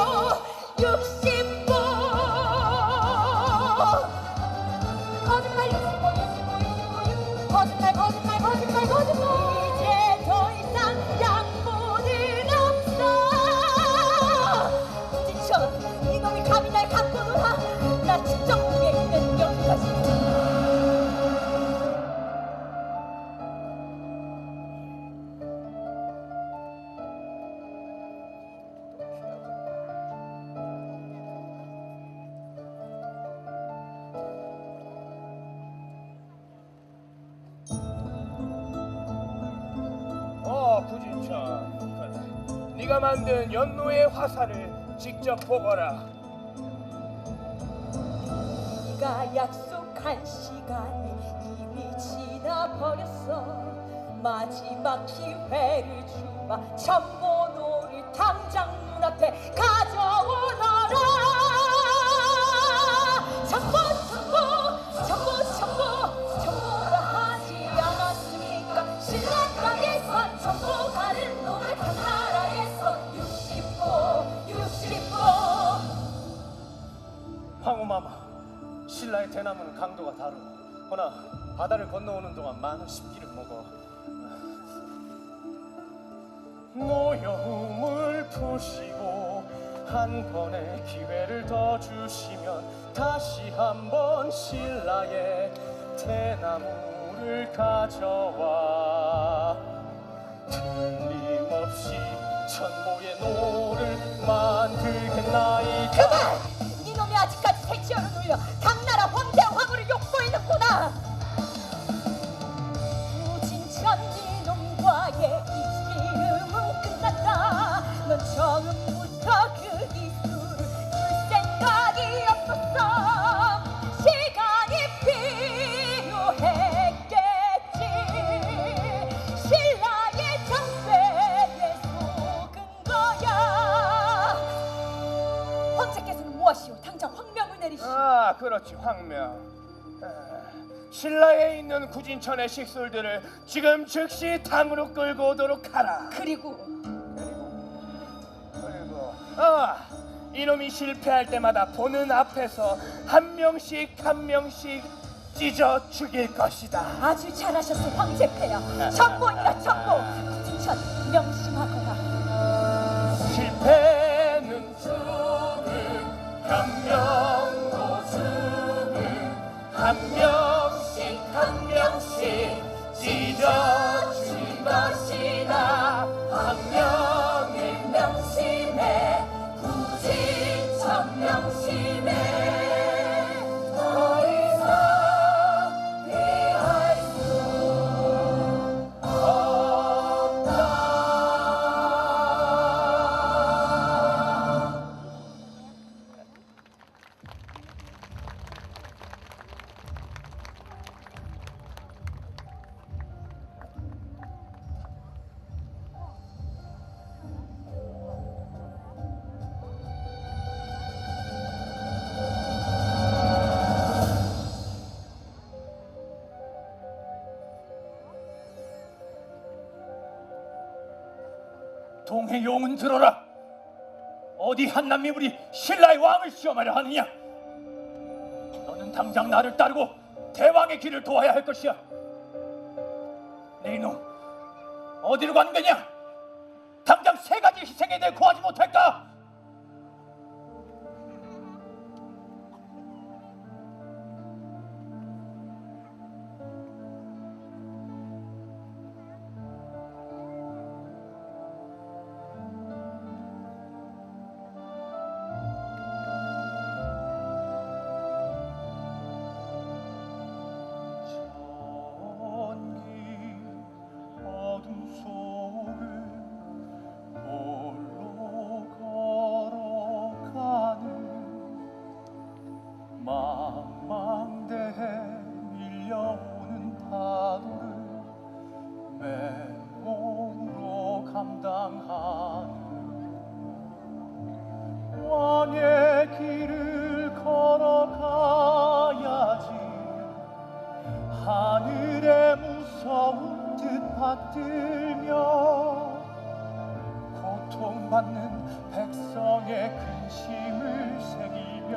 거짓말 이제 더 이상 양보는 없어. 구진천 이놈이 감히 날 갖고 놀아. 나 직정궁에 있는 여기까지. 구진천, 그래. 네가 만든 연노의 화살을 직접 보거라. 네가 약속한 시간이 이미 지나버렸어. 마지막 기회를 주마. 천보노를 당장 눈앞에 가져오너라. 천보라 하지 않았습니까? 신라 땅에선 천보가는 노를 당나라에선 60보 황후마마, 신라의 대나무는 강도가 다르고 허나 바다를 건너오는 동안 많은 습기를 먹어 노여움을 푸시고 한 번의 기회를 더 주시면 다시 한번 신라의 대나무를 가져와 틀림없이 천보의 노를 만들겠나이다. 그만! 이놈이 아직까지 색시어를 눌려 당나라 황제 황후를 욕보이는구나. 구진천 이놈과의 이기름은 끝났다. 넌 처음부터 그 기술을 쓸 생각이 없었어. 시간이 필요했겠지. 신라의 장세에 속은 거야. 황제께서는 무엇이오? 당장 황명을 내리시오. 아, 그렇지, 황명. 신라에 있는 구진천의 식술들을 지금 즉시 탐으로 끌고 오도록 하라. 그리고 이놈이 실패할 때마다 보는 앞에서 한 명씩 찢어 죽일 것이다. 아주 잘하셨어 황제폐야. 천보이라 천보. 구진천 명심하거라. 실패는 죽음, 변명도 죽음, 한 명씩 찢어 죽일 것이다. 황명의 명심해, 구진천 명심해. 더 이상 피할 수 없다. 동해 용은 들어라. 어디 한남미물이 신라의 왕을 시험하려 하느냐? 너는 당장 나를 따르고 대왕의 길을 도와야 할 것이야. 네 이놈, 어디로 가는 거냐? 당장 세 가지 희생에 대해 구하지 못할까? 하늘에 무서운 뜻 받들며 고통받는 백성의 근심을 새기며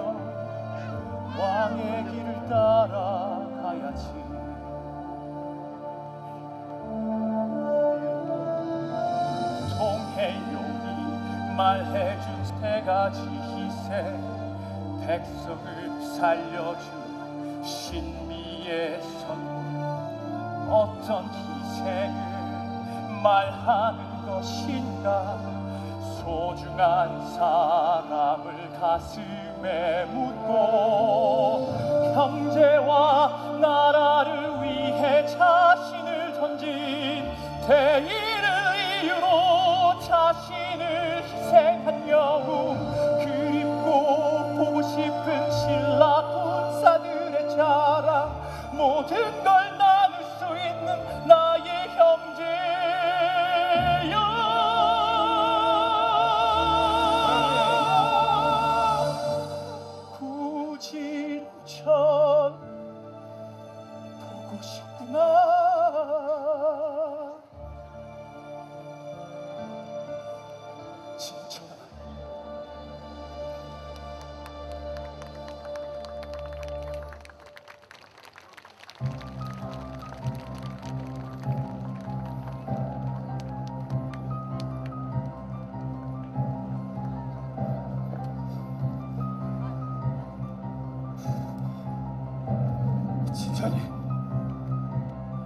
왕의 길을 따라가야지. 동해용이 말해준 세 가지 희생, 백성을 살려준 신비의 선물, 어떤 희생을 말하는 것인가. 소중한 사람을 가슴에 묻고 형제와 나라를 위해 자신을 던진 대의를 이유로 자신을 희생한 영웅, 그립고 보고 싶은 신라 군사들의 자랑, 모든 걸 나눌 수 있는 나의 형제여. 구진천 보고 싶구나. 진천아, 진천이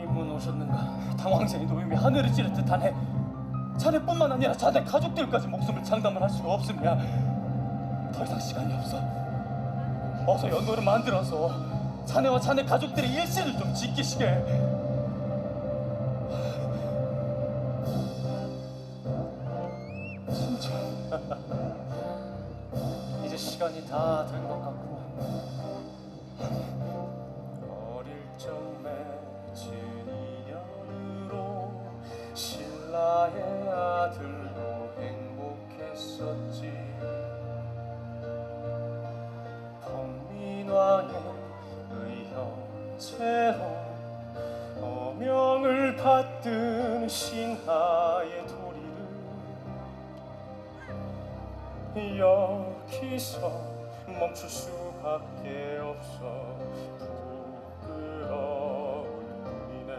임문 오셨는가? 당황쟁이 노임이 하늘을 찌를 듯하네. 자네뿐만 아니라 자네 가족들까지 목숨을 장담을 할 수가 없으며 더 이상 시간이 없어. 어서 연노를 만들어서 자네와 자네 가족들의 일시를 좀 지키시게. 진짜 이제 시간이 다 된 것 같고, 어릴 적 맺은 인연으로 신라의 아들로 행복했었지. 범민왕의 의형제로 어명을 받든 신하의 도리를 여기서 멈출 수밖에 없어. 부끄러울 뿐이네.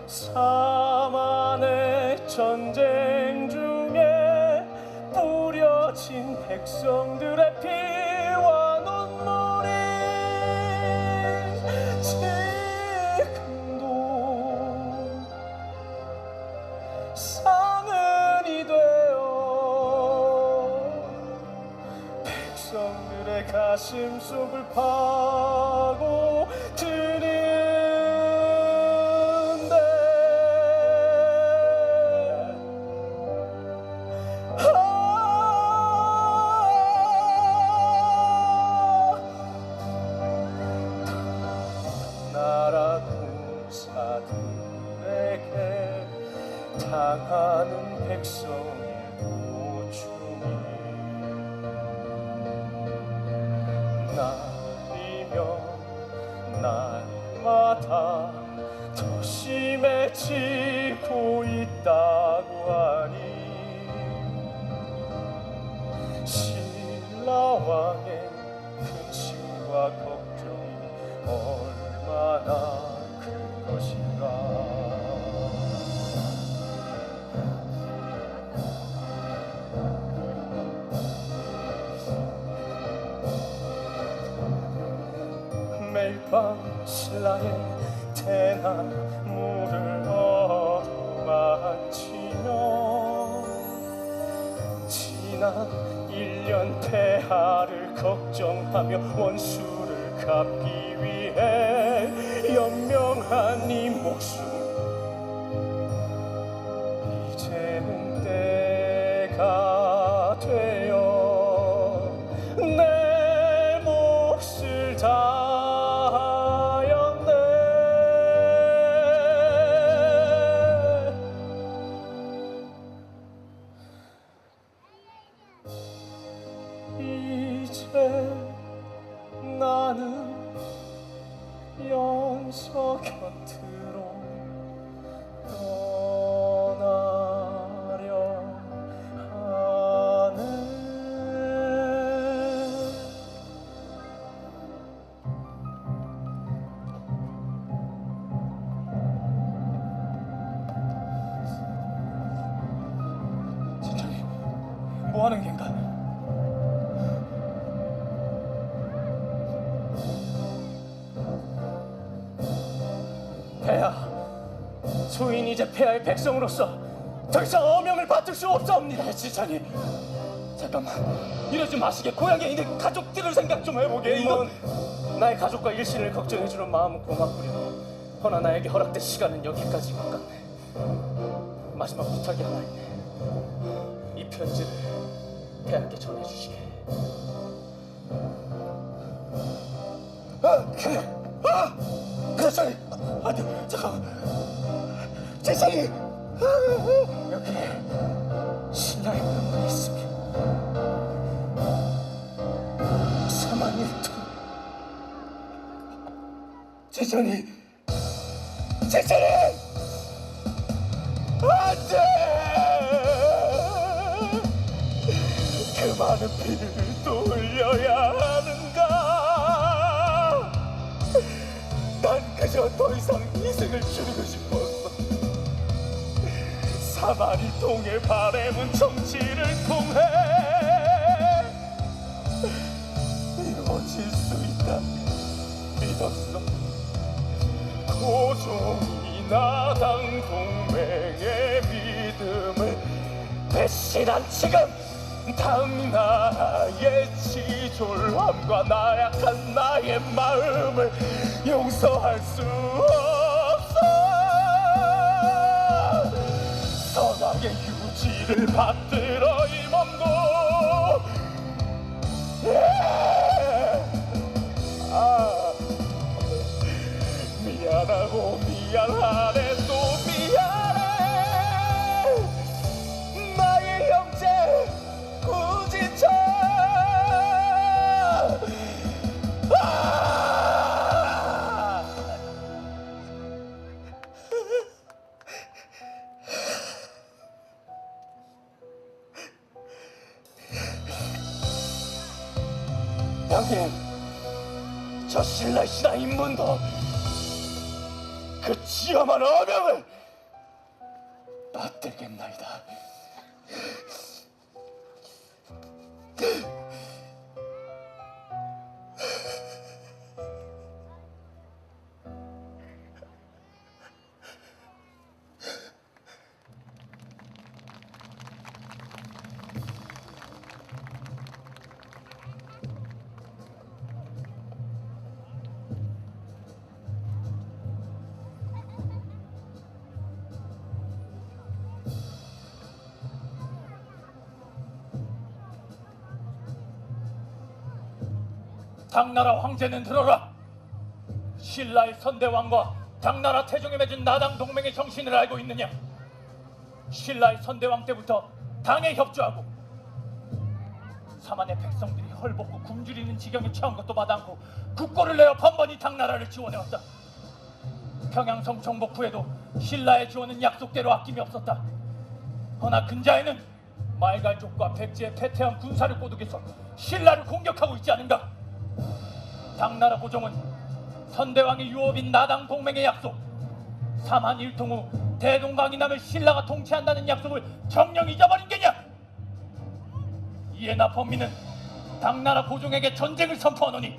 사만의 전쟁 중에 뿌려진 백성들의 피와 눈물이 지금도 상흔이 되어 백성들의 가슴 속을 파고 드는데, 나라 군사들에게 당하는 백성의 고충이 날이면 날마다 더 심해지고 있다고 하니 신라왕의 근심과 걱정이 얼마나 큰 것인가. 매일 밤 신라의 대나무를 어루만지며 지난 1년 폐하를 걱정하며 원수를 갚기 위해 연명한 이 목숨, 이제는 때가 되어 내 몫을 다하였네. 이제 나는 연서 곁으로 떠나려 하네. 진정이 뭐하는 겐가? 폐하, 수인이 이제 폐하의 백성으로서 더 이상 어명을 받을 수 없사옵니다. 지찬이, 잠깐만, 이러지 마시게. 고향에 있는 가족들을 생각 좀 해보게. 이건 나의 가족과 일신을 걱정해주는 마음은 고맙구려. 허나 나에게 허락된 시간은 여기까지인 것 같네. 마지막 부탁이 하나 있네. 이 편지를 폐하께 전해주시게. 세상에, 안돼, 잠깐만. 세상에, 여기 신라의 명문이 있으며 4만1톤. 세상에, 안돼. 그 많은 피를 돌려야 하는가? 난 그저 더 이상 이승을 줄이고 싶었어. 4만1통의 바램은 정치를 통해 이루어질 수 있다 믿었어. 고종이 나당 동맹의 믿음을 배신한 지금 당나라의 치졸함과 나약한 나의 마음을 용서할 수 없어. 선왕의 유지를 받들어 이 몸도 미안하고 미안하네 또 미안해. 나의 형제 구지천. 형님, 저 신라시나 인문도 그 지엄한 어명을 받들겠나이다. 당나라 황제는 들어라. 신라의 선대왕과 당나라 태종이 맺은 나당 동맹의 정신을 알고 있느냐? 신라의 선대왕 때부터 당에 협조하고 4만의 백성들이 헐벗고 굶주리는 지경에 처한 것도 마다 않고 국고를 내어 번번이 당나라를 지원해왔다. 평양성 정복 후에도 신라의 지원은 약속대로 아낌이 없었다. 허나 근자에는 말갈족과 백제의 패퇴한 군사를 꼬드겨서 신라를 공격하고 있지 않은가? 당나라 고종은 선대왕의 유업인 나당 동맹의 약속, 4만1통 후 대동강이 남을 신라가 통치한다는 약속을 정녕 잊어버린 게냐? 이에 나 범민은 당나라 고종에게 전쟁을 선포하노니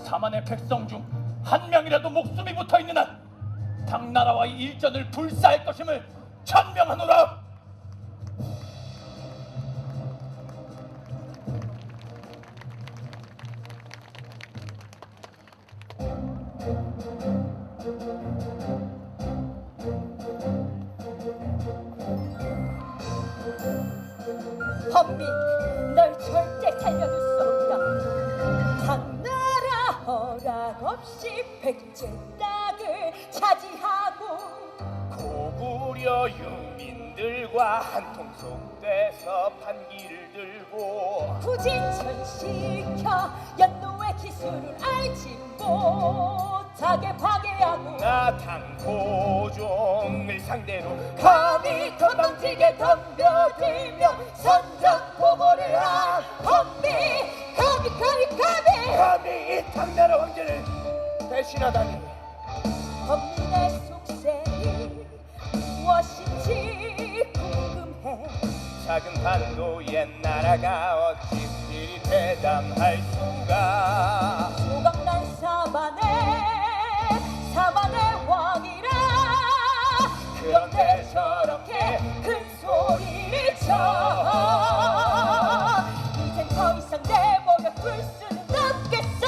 4만의 백성 중 한 명이라도 목숨이 붙어있는 한 당나라와의 일전을 불사할 것임을 천명하노라. 범민, 널 절대 살려둘 수 없다. 당나라 허락 없이 백제 땅을 차지하고 고구려 유민들과 한통 속돼서 판기를 들고 부진천시켜 연노의 기술을 알지 못하게 파괴하고 나당고종을 상대로 감히 건방지게 덤벼들며 선전포고를 한 범비 감히 감히 이 당나라 황제를 배신하다니. 범민의 속셈이 무엇인지 궁금해 작은 반도 옛 나라가 어찌 이리 대담할 수가. 조각난 사만의 왕이라 그런데 저렇게 큰 소리를 쳐 이젠 더 이상 내버려 둘 수는 없겠어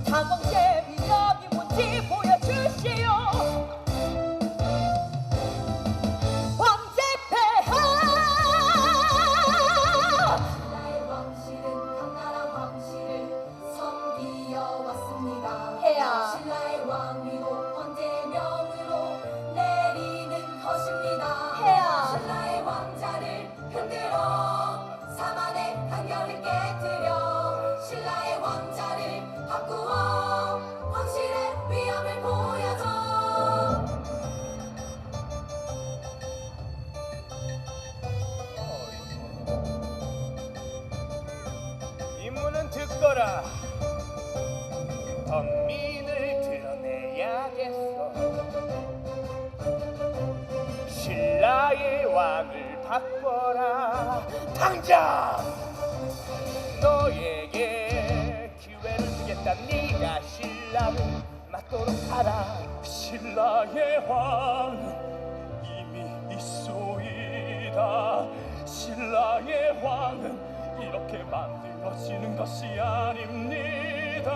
당황제 위력이 뭔지 보여주시오 황제 폐하 나의 왕실은 당나라 왕실을 섬기어 왔습니다. 해야. 신라의 왕위로 황제명으로 내리는 것입니다. 해야. 신라의 왕자를 흔들어 사만의 단결을 깨뜨려 신라의 왕자를 바꾸어 황실의 위엄을 보여줘. 임무는 듣거라. 범민을 드러내야겠어. 신라의 왕을 바꿔라. 당장 너에게 기회를 주겠다. 네가 신라를 맡도록 하라. 신라의 왕 이미 있소이다. 신라의 왕은 이렇게 만들어지는 것이 아닙니다.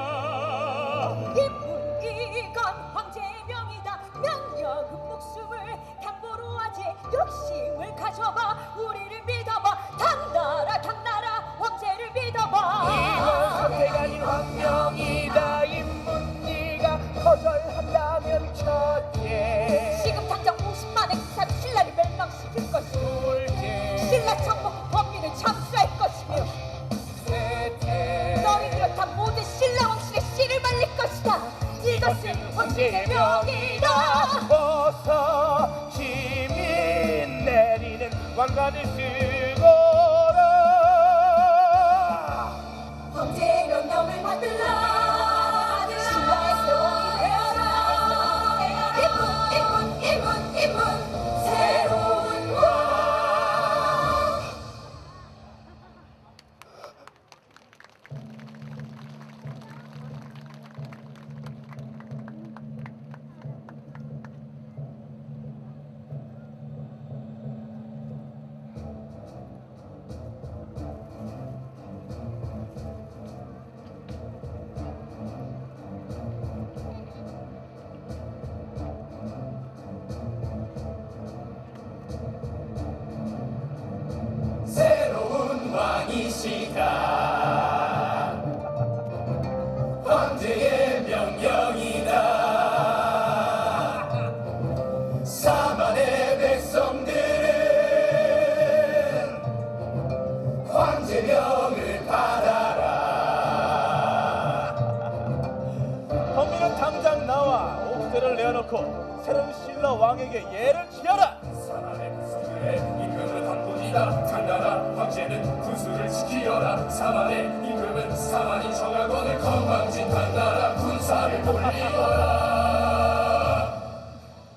이건 황제의 명이다 명령은 목숨을 담보로 하지 욕심을 가져봐 우리를 믿어봐 당나라 황제를 믿어봐 이건 선택 아닌 황명이다. 임문 네가 거절한다면 첫째 지금 당장 50만의 기사로 신라를 멸망시킬 것이고 둘째 신라 정복 범민을 참수할 것이며 셋째 너희 비롯한 모든 신라 왕실의 씨를 말릴 것이다 이것은 황제의 명이다 어서 시민 내리는 왕관을 쓰거라. 황제의 명령을 받들라. 신라의 세왕이 되어라. 임문 새로운 왕. 새로운 왕이시다. 황제의 명령이다. 사만의 백성들은 황제명을 받아라. 범민은 당장 나와 옥새를 내어놓고 새로운 신라 왕에게 예를 지어라. 사만의 군수들의 임금은 한분이다. 당나라 황제는 군수를 지키어라. 사만의 임금은 사만이 정하거늘 건방진 당나라 군사를 돌리어라.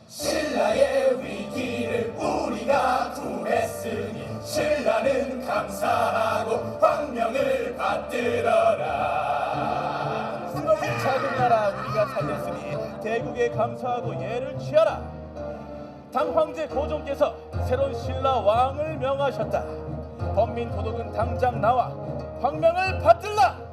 신라의 위기를 우리가 구했으니 신라는 감사하고 황명을 받들어라. 수없이 작은 나라 우리가 살렸으니 대국에 감사하고 예를 취하라. 당 황제 고종께서 새로운 신라 왕을 명하셨다. 범민 도둑은 당장 나와 황명을 받들라.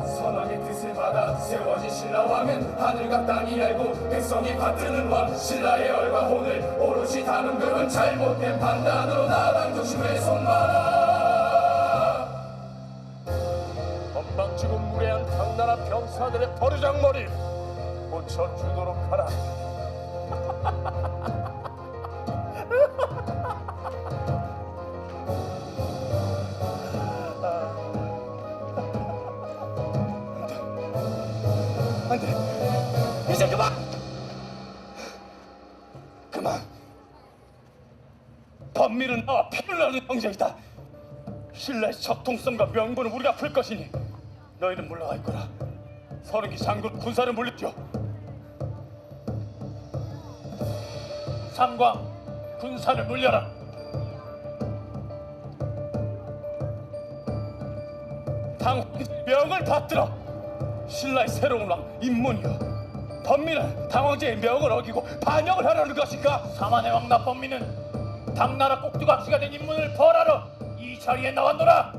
선왕의 뜻을 받아 세워진 신라 왕은 하늘과 땅이 알고 백성이 받드는 왕. 신라의 얼과 혼을 오롯이 다룬 그건 잘못된 판단으로 나당 중심에 손봐라. 건방지고 무례한 당나라 병사들의 버르장머리 고쳐주도록 하라. 안돼, 이제 그만. 그만. 범밀은 나와 피를 나누는 형제이다. 신라의 적통성과 명분은 우리가 풀 것이니 너희는 물러가 있거라. 서른기 장군 군사를 물리켜. 삼광 군사를 물려라. 당황의 명을 받들어. 신라의 새로운 왕 임문이여, 범민은 당황제의 명을 어기고 반역을 하려는 것인가? 사만의 왕나 범민은 당나라 꼭두각시가 된 임문을 벌하러 이 자리에 나왔노라.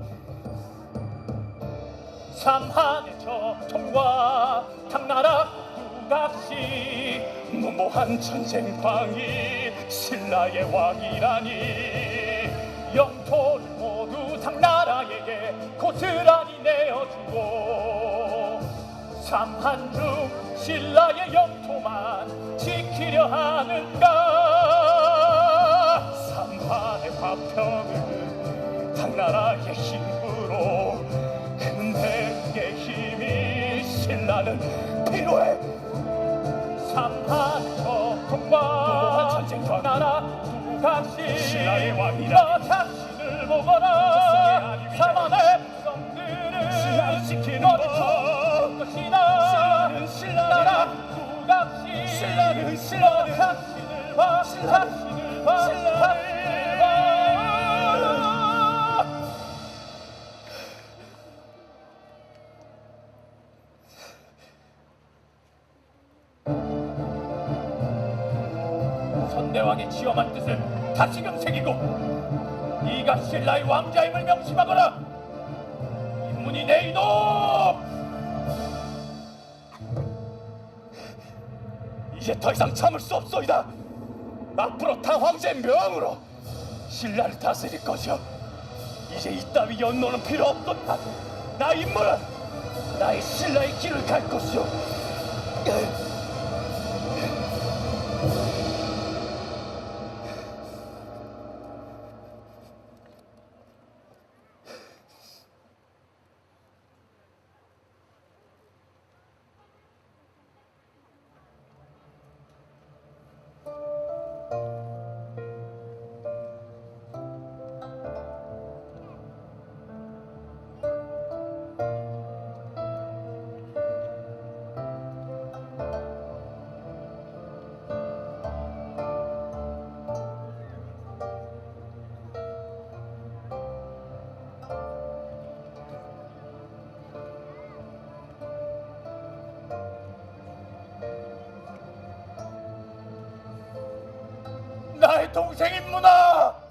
삼한의 적통과 당나라 꼭두각시, 무모한 전쟁광이 신라의 왕이라니. 영토를 모두 당나라에게 고스란히 내어주고, 삼한 중 신라의 영토만 지키려 하는가? 삼한의 화평은 당나라의 힘으로, 근대의 힘이 신라는 필요해. 삼한 적통과 당나라 두각시, 신라의 왕이라 자신을 보거라. 삼한의 백성들은 신라를 지키는 법 것이다. 신라는 두각시, 신라는 자신을 봐, 자신을 봐, 자신을 봐. 선대왕의 지엄한 뜻을 다시금 새기고 네가 신라의 왕자임을 명심하거라. 임문이 내 이놈! 이제 더 이상 참을 수 없소이다. 앞으로 당황제의 명으로 신라를 다스릴 것이오. 이제 이따위 연노는 필요 없도다. 나 임문은 나의 신라의 길을 갈 것이오. 나의 동생 임문아!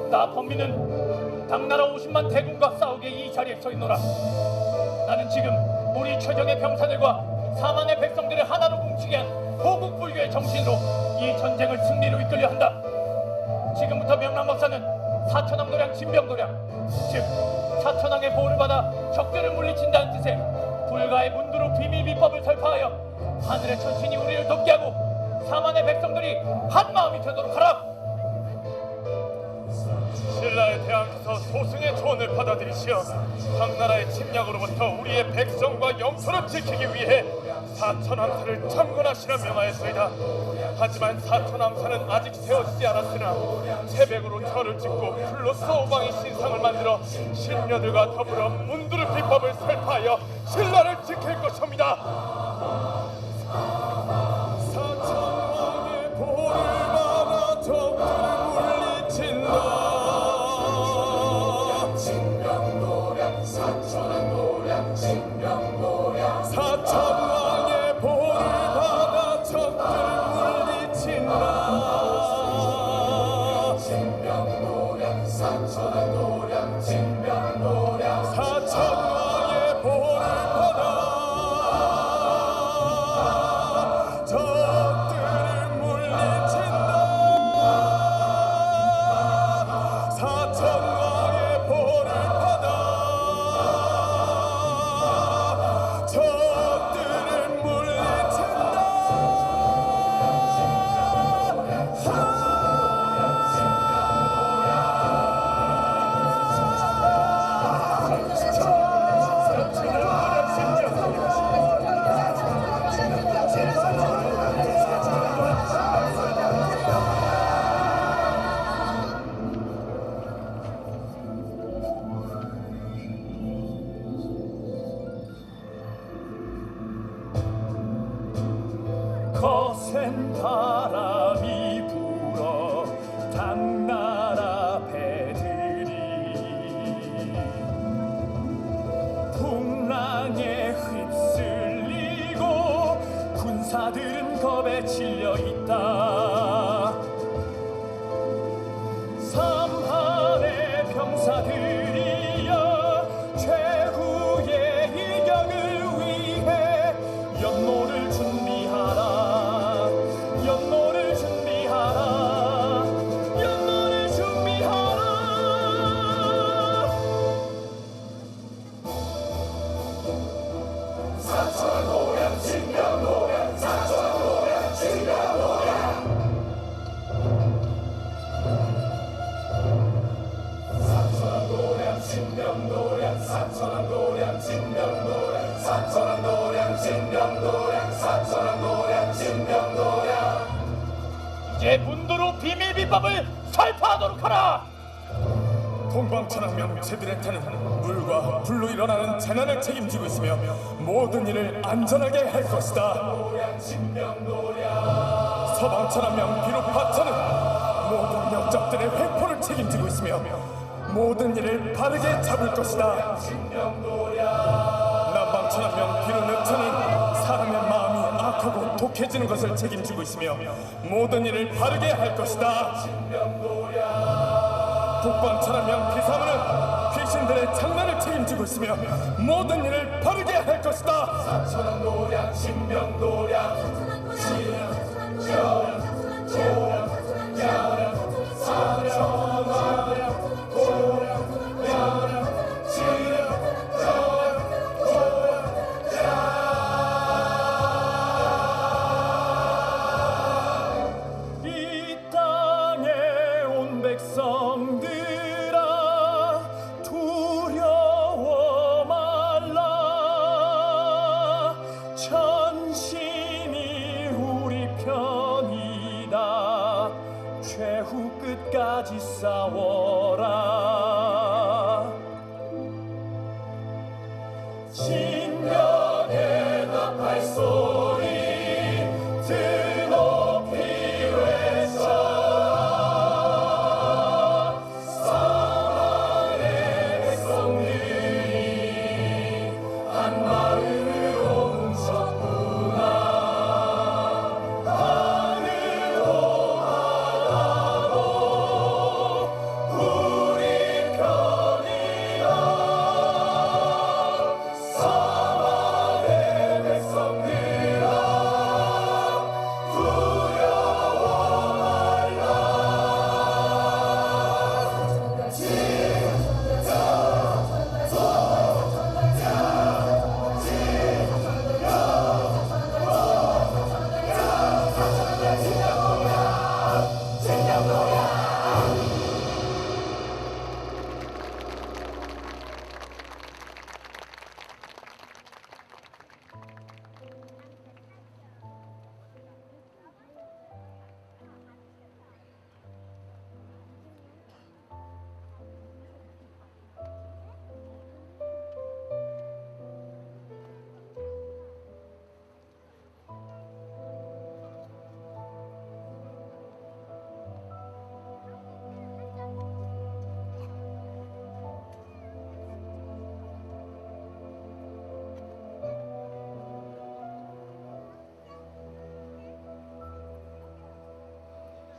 나 범민은 당나라 50만 대군과 싸우게 이 자리에 서 있노라. 나는 지금 우리 최정의 병사들과 4만의 백성들을 하나로 뭉치게 한 호국불교의 정신으로 이 전쟁을 승리로 이끌려 한다. 지금부터 명랑박사는 사천왕도량 진병도량, 즉 사천왕의 보호를 받아 적들을 물리친다는 뜻의 불가의 문두루 비밀 비법을 설파하여 하늘의 천신이 우리를 돕게 하고 4만의 백성들이 한 마음이 되도록 하라. 신라에 대항해서 소승의 조언을 받아들이시어 당나라의 침략으로부터 우리의 백성과 영토를 지키기 위해 사천왕사를 창건하시라 명하였소이다. 하지만 사천왕사는 아직 세워지지 않았으나 새벽으로 절을 짓고 불로써 오방의 신상을 만들어 신녀들과 더불어 문두르 비법을 설파하여 신라를 지킬 것입니다. 사천왕의 보를 받아 적들을 물리친다. 사천왕의 보를 받아 적들을 물리친다. 사천왕의 보를 받아 적들을 물리친다. 사천왕의 보를 받아 적들을 물리친다. 거센 바람이 불어 당나라 배들이 풍랑에 휩쓸리고 군사들은 겁에 질려 있다. 삼한의 병사들이여 최후의 일격을 위해 연노를 준비하라. 연노를 준비하라. 연노를 준비하라. 사천도량 진명도량 사천도량 진명도량 사천도량 진명도량 사천도량 진명도량 사천도량 진명도량 사천도량 진명도량. 이제 문두루 비밀 비법을 설파하도록 하라. 동방천왕명 제드레타는 물과 불로 일어나는 재난을 책임지고 있으며 모든 일을 안전하게 할 것이다. 서방천왕명 비루파천은 모든 역적들의 횡포를 책임지고 있으며 모든 일을 바르게 잡을 것이다. 남방천왕명 비루늑천은 사람의 마음이 악하고 독해지는 것을 책임지고 있으며 모든 일을 바르게 할 것이다. 북방천왕명 비사문은 귀신 지키고 있으며 모든 일을 바르게 할 것이다. 사천왕 노량 신명노량 이 땅에 온 백성들아 두려워 말라. 전심이 우리 편이다. 최후 끝까지 싸워라. 진격의 나팔 소리 드높이 외쳐라. 사랑의 백성들이 한 마음으로 뭉쳤구나. 하늘도 바다도 우리 편이다. 사랑의 백성들아 두려워 말라.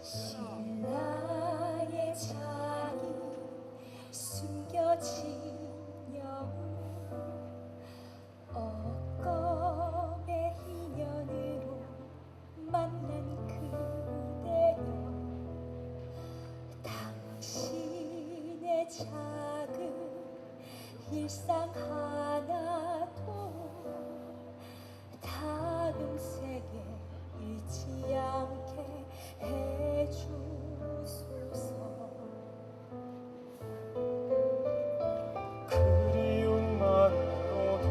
신라의 자리 숨겨진 영웅 억검의 인연으로 만난 그대여 당신의 작은 일상 하나도 다음 생에 잊지 않게 해주소서. 그리움만으로도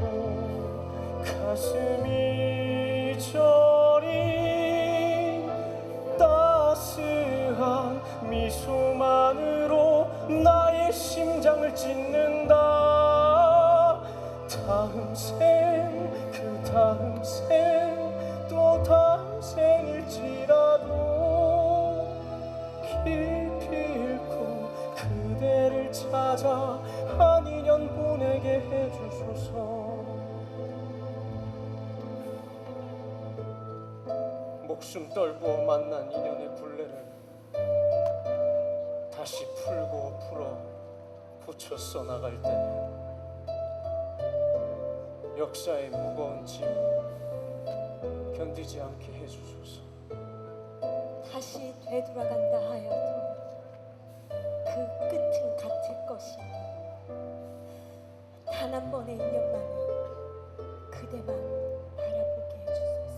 가슴이 저린 따스한 미소만으로 나의 심장을 찢는다. 다음 생, 그 다음 생, 또 다음 생일지라도 깊이 잃고 그대를 찾아 한 인연 보내게 해주소서. 목숨 떨고 만난 인연의 굴레를 다시 풀고 풀어 붙여 써나갈 때 역사의 무거운 짐 견디지 않게 해주소서. 다시 되돌아간다 하여도 그 끝은 같을 것이니 단 한 번의 인연만은 그대만 바라보게 해주소서.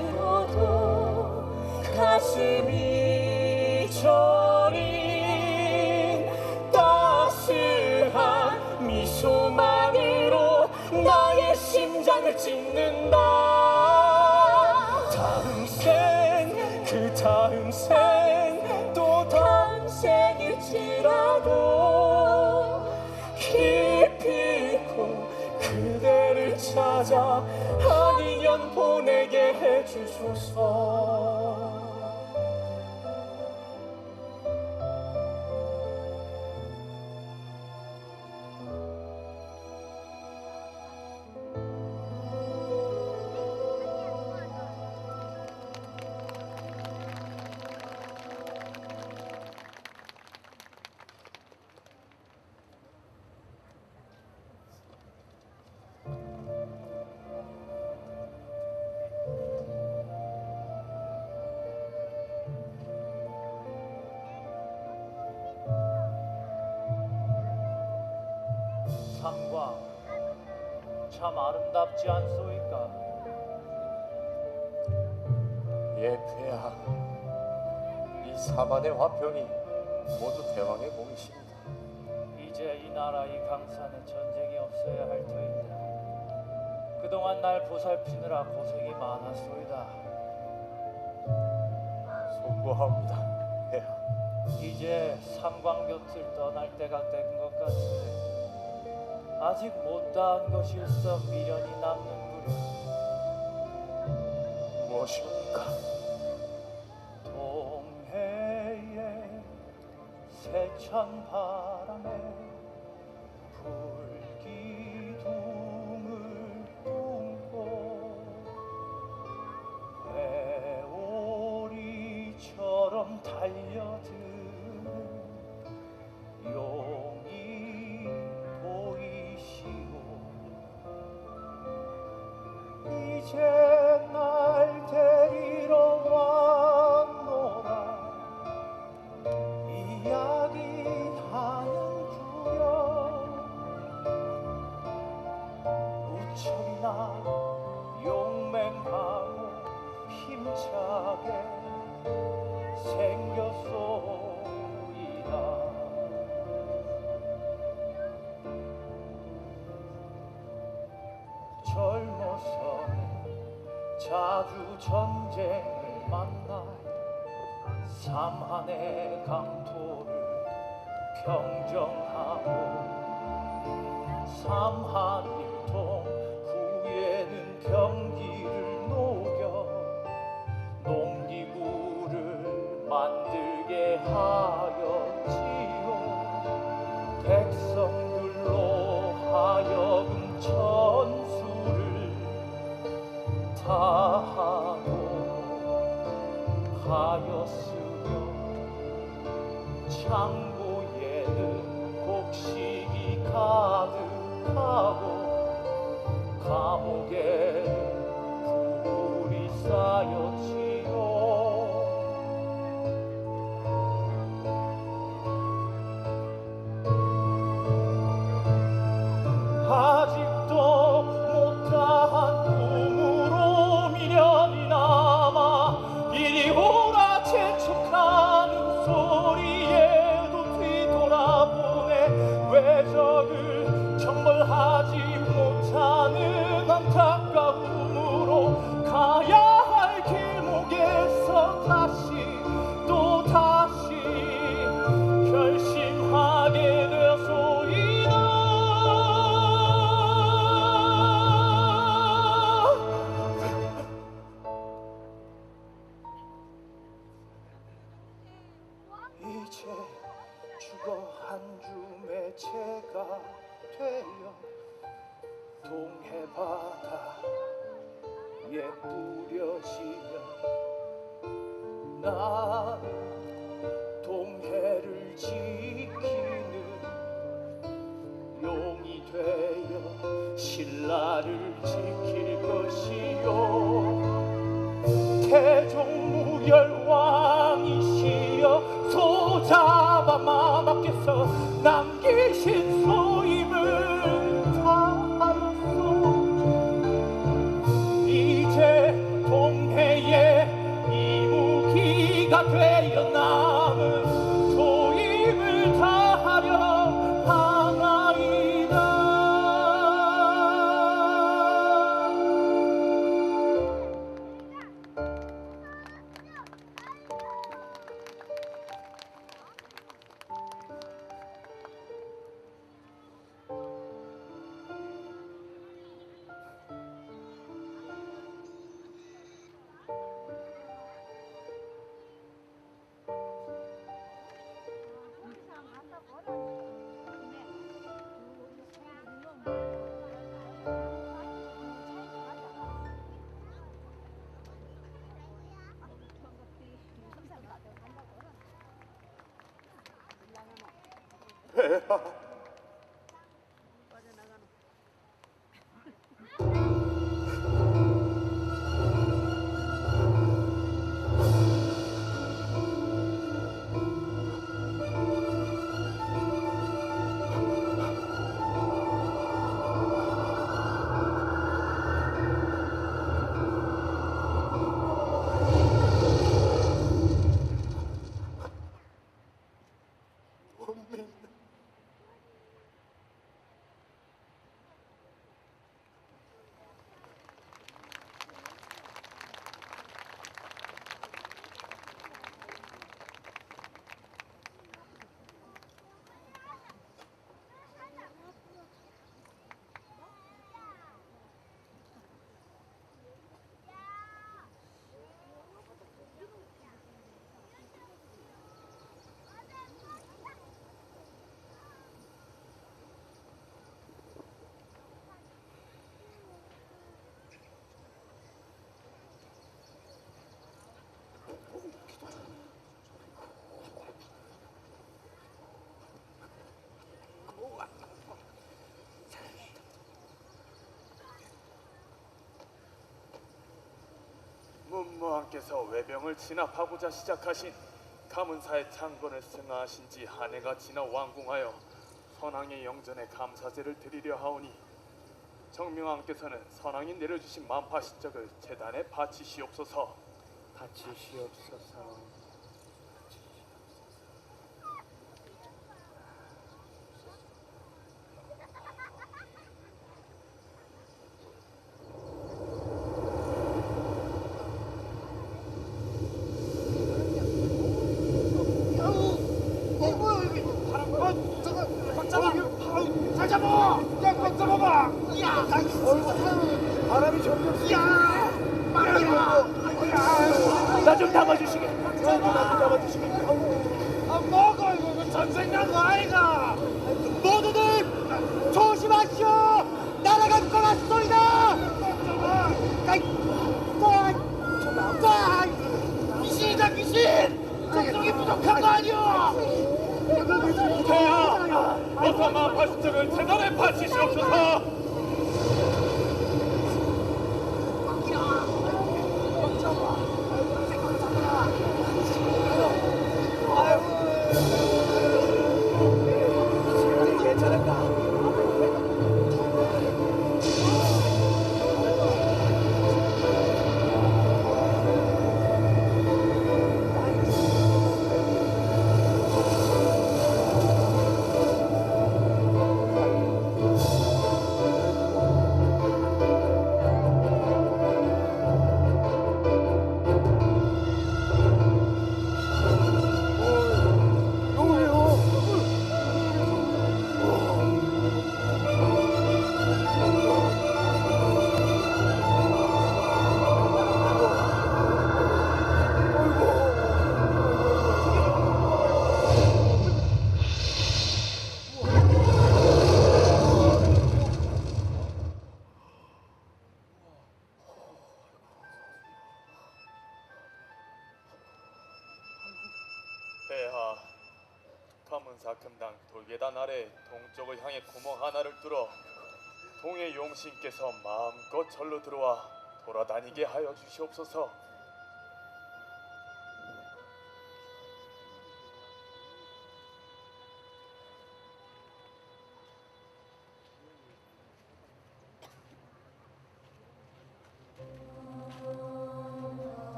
그리움만으로도 가슴이 저린 따스한 미소만으로 나의 심장을 찢는다. 다음 생, 그 다음 생, 또 다음 생일지라도 깊이 있고 그대를 찾아 한 인연 보내게 해주소서. 상광 참 아름답지 않소이까? 예, 폐하. 이 사만의 화평이 모두 대왕의 공이십니다. 이제 이 나라 이 강산에 전쟁이 없어야 할 터인데 그동안 날 보살피느라 고생이 많았소이다. 송구하옵니다, 폐하. 이제 상광 곁을 떠날 때가 된 것 같은데 아직 못다한 것이 있어 미련이 남는구려. 무엇입니까? 동해의 세찬 바람에 불기둥을 뿜고 회오리처럼 달려드는 용이 보이시오. 이제 날 데리러 왔노라. 이야기하는구려. 무척이나 용맹하고 힘차게 생겼소이다. 젊어서는 자주 전쟁을 만나 삼한의 강토를 평정하고 삼한일통 후에는 병기를 녹여 농기구를 만들게 하였지요. 백성들로 하여금 천수를 다하도록 하였으며 창고에는 곡식이 가득하고 감옥에는 불이 쌓였지요. 아직도 못다한 꿈으로 미련이 남아 이리 오라 재촉하는 소리에도 뒤돌아보네. 외적을 정벌하지 못하는 안타까움으로 가야 할 길목에서 다시 또 다시 결심하게 되소이다. 이제 죽어 한 줌의 채가 되어 동해바다에 뿌려지면 나는 동해를 지키는 용이 되어 신라를 지킬 것이요. 태종무열왕이시여 소잡아 마마께서 남기신 소임을 다하였소. 이제 동해에 이무기가 되어 남은 소임을 다하려 하나이다. 진무왕께서 외병을 진압하고자 시작하신 가문사의 창건을 승하하신 지 한 해가 지나 완공하여 선왕의 영전에 감사제를 드리려 하오니 정명왕께서는 선왕이 내려주신 만파시적을 재단에 바치시옵소서. 바치시옵소서. 나 좀 잡아주시게. 뭐고 이거 전생난 거 아이가? 모두들 조심하시오. 나라가 떠났소이다. 귀신이다 귀신. 적성이 부족한 거 아니오? 폐하, 어서 만파시적을 재단에 바치시옵소서. 폐하, 가문사 금당 돌계단 아래 동쪽을 향해 구멍 하나를 뚫어 동해 용신께서 마음껏 절로 들어와 돌아다니게 하여 주시옵소서.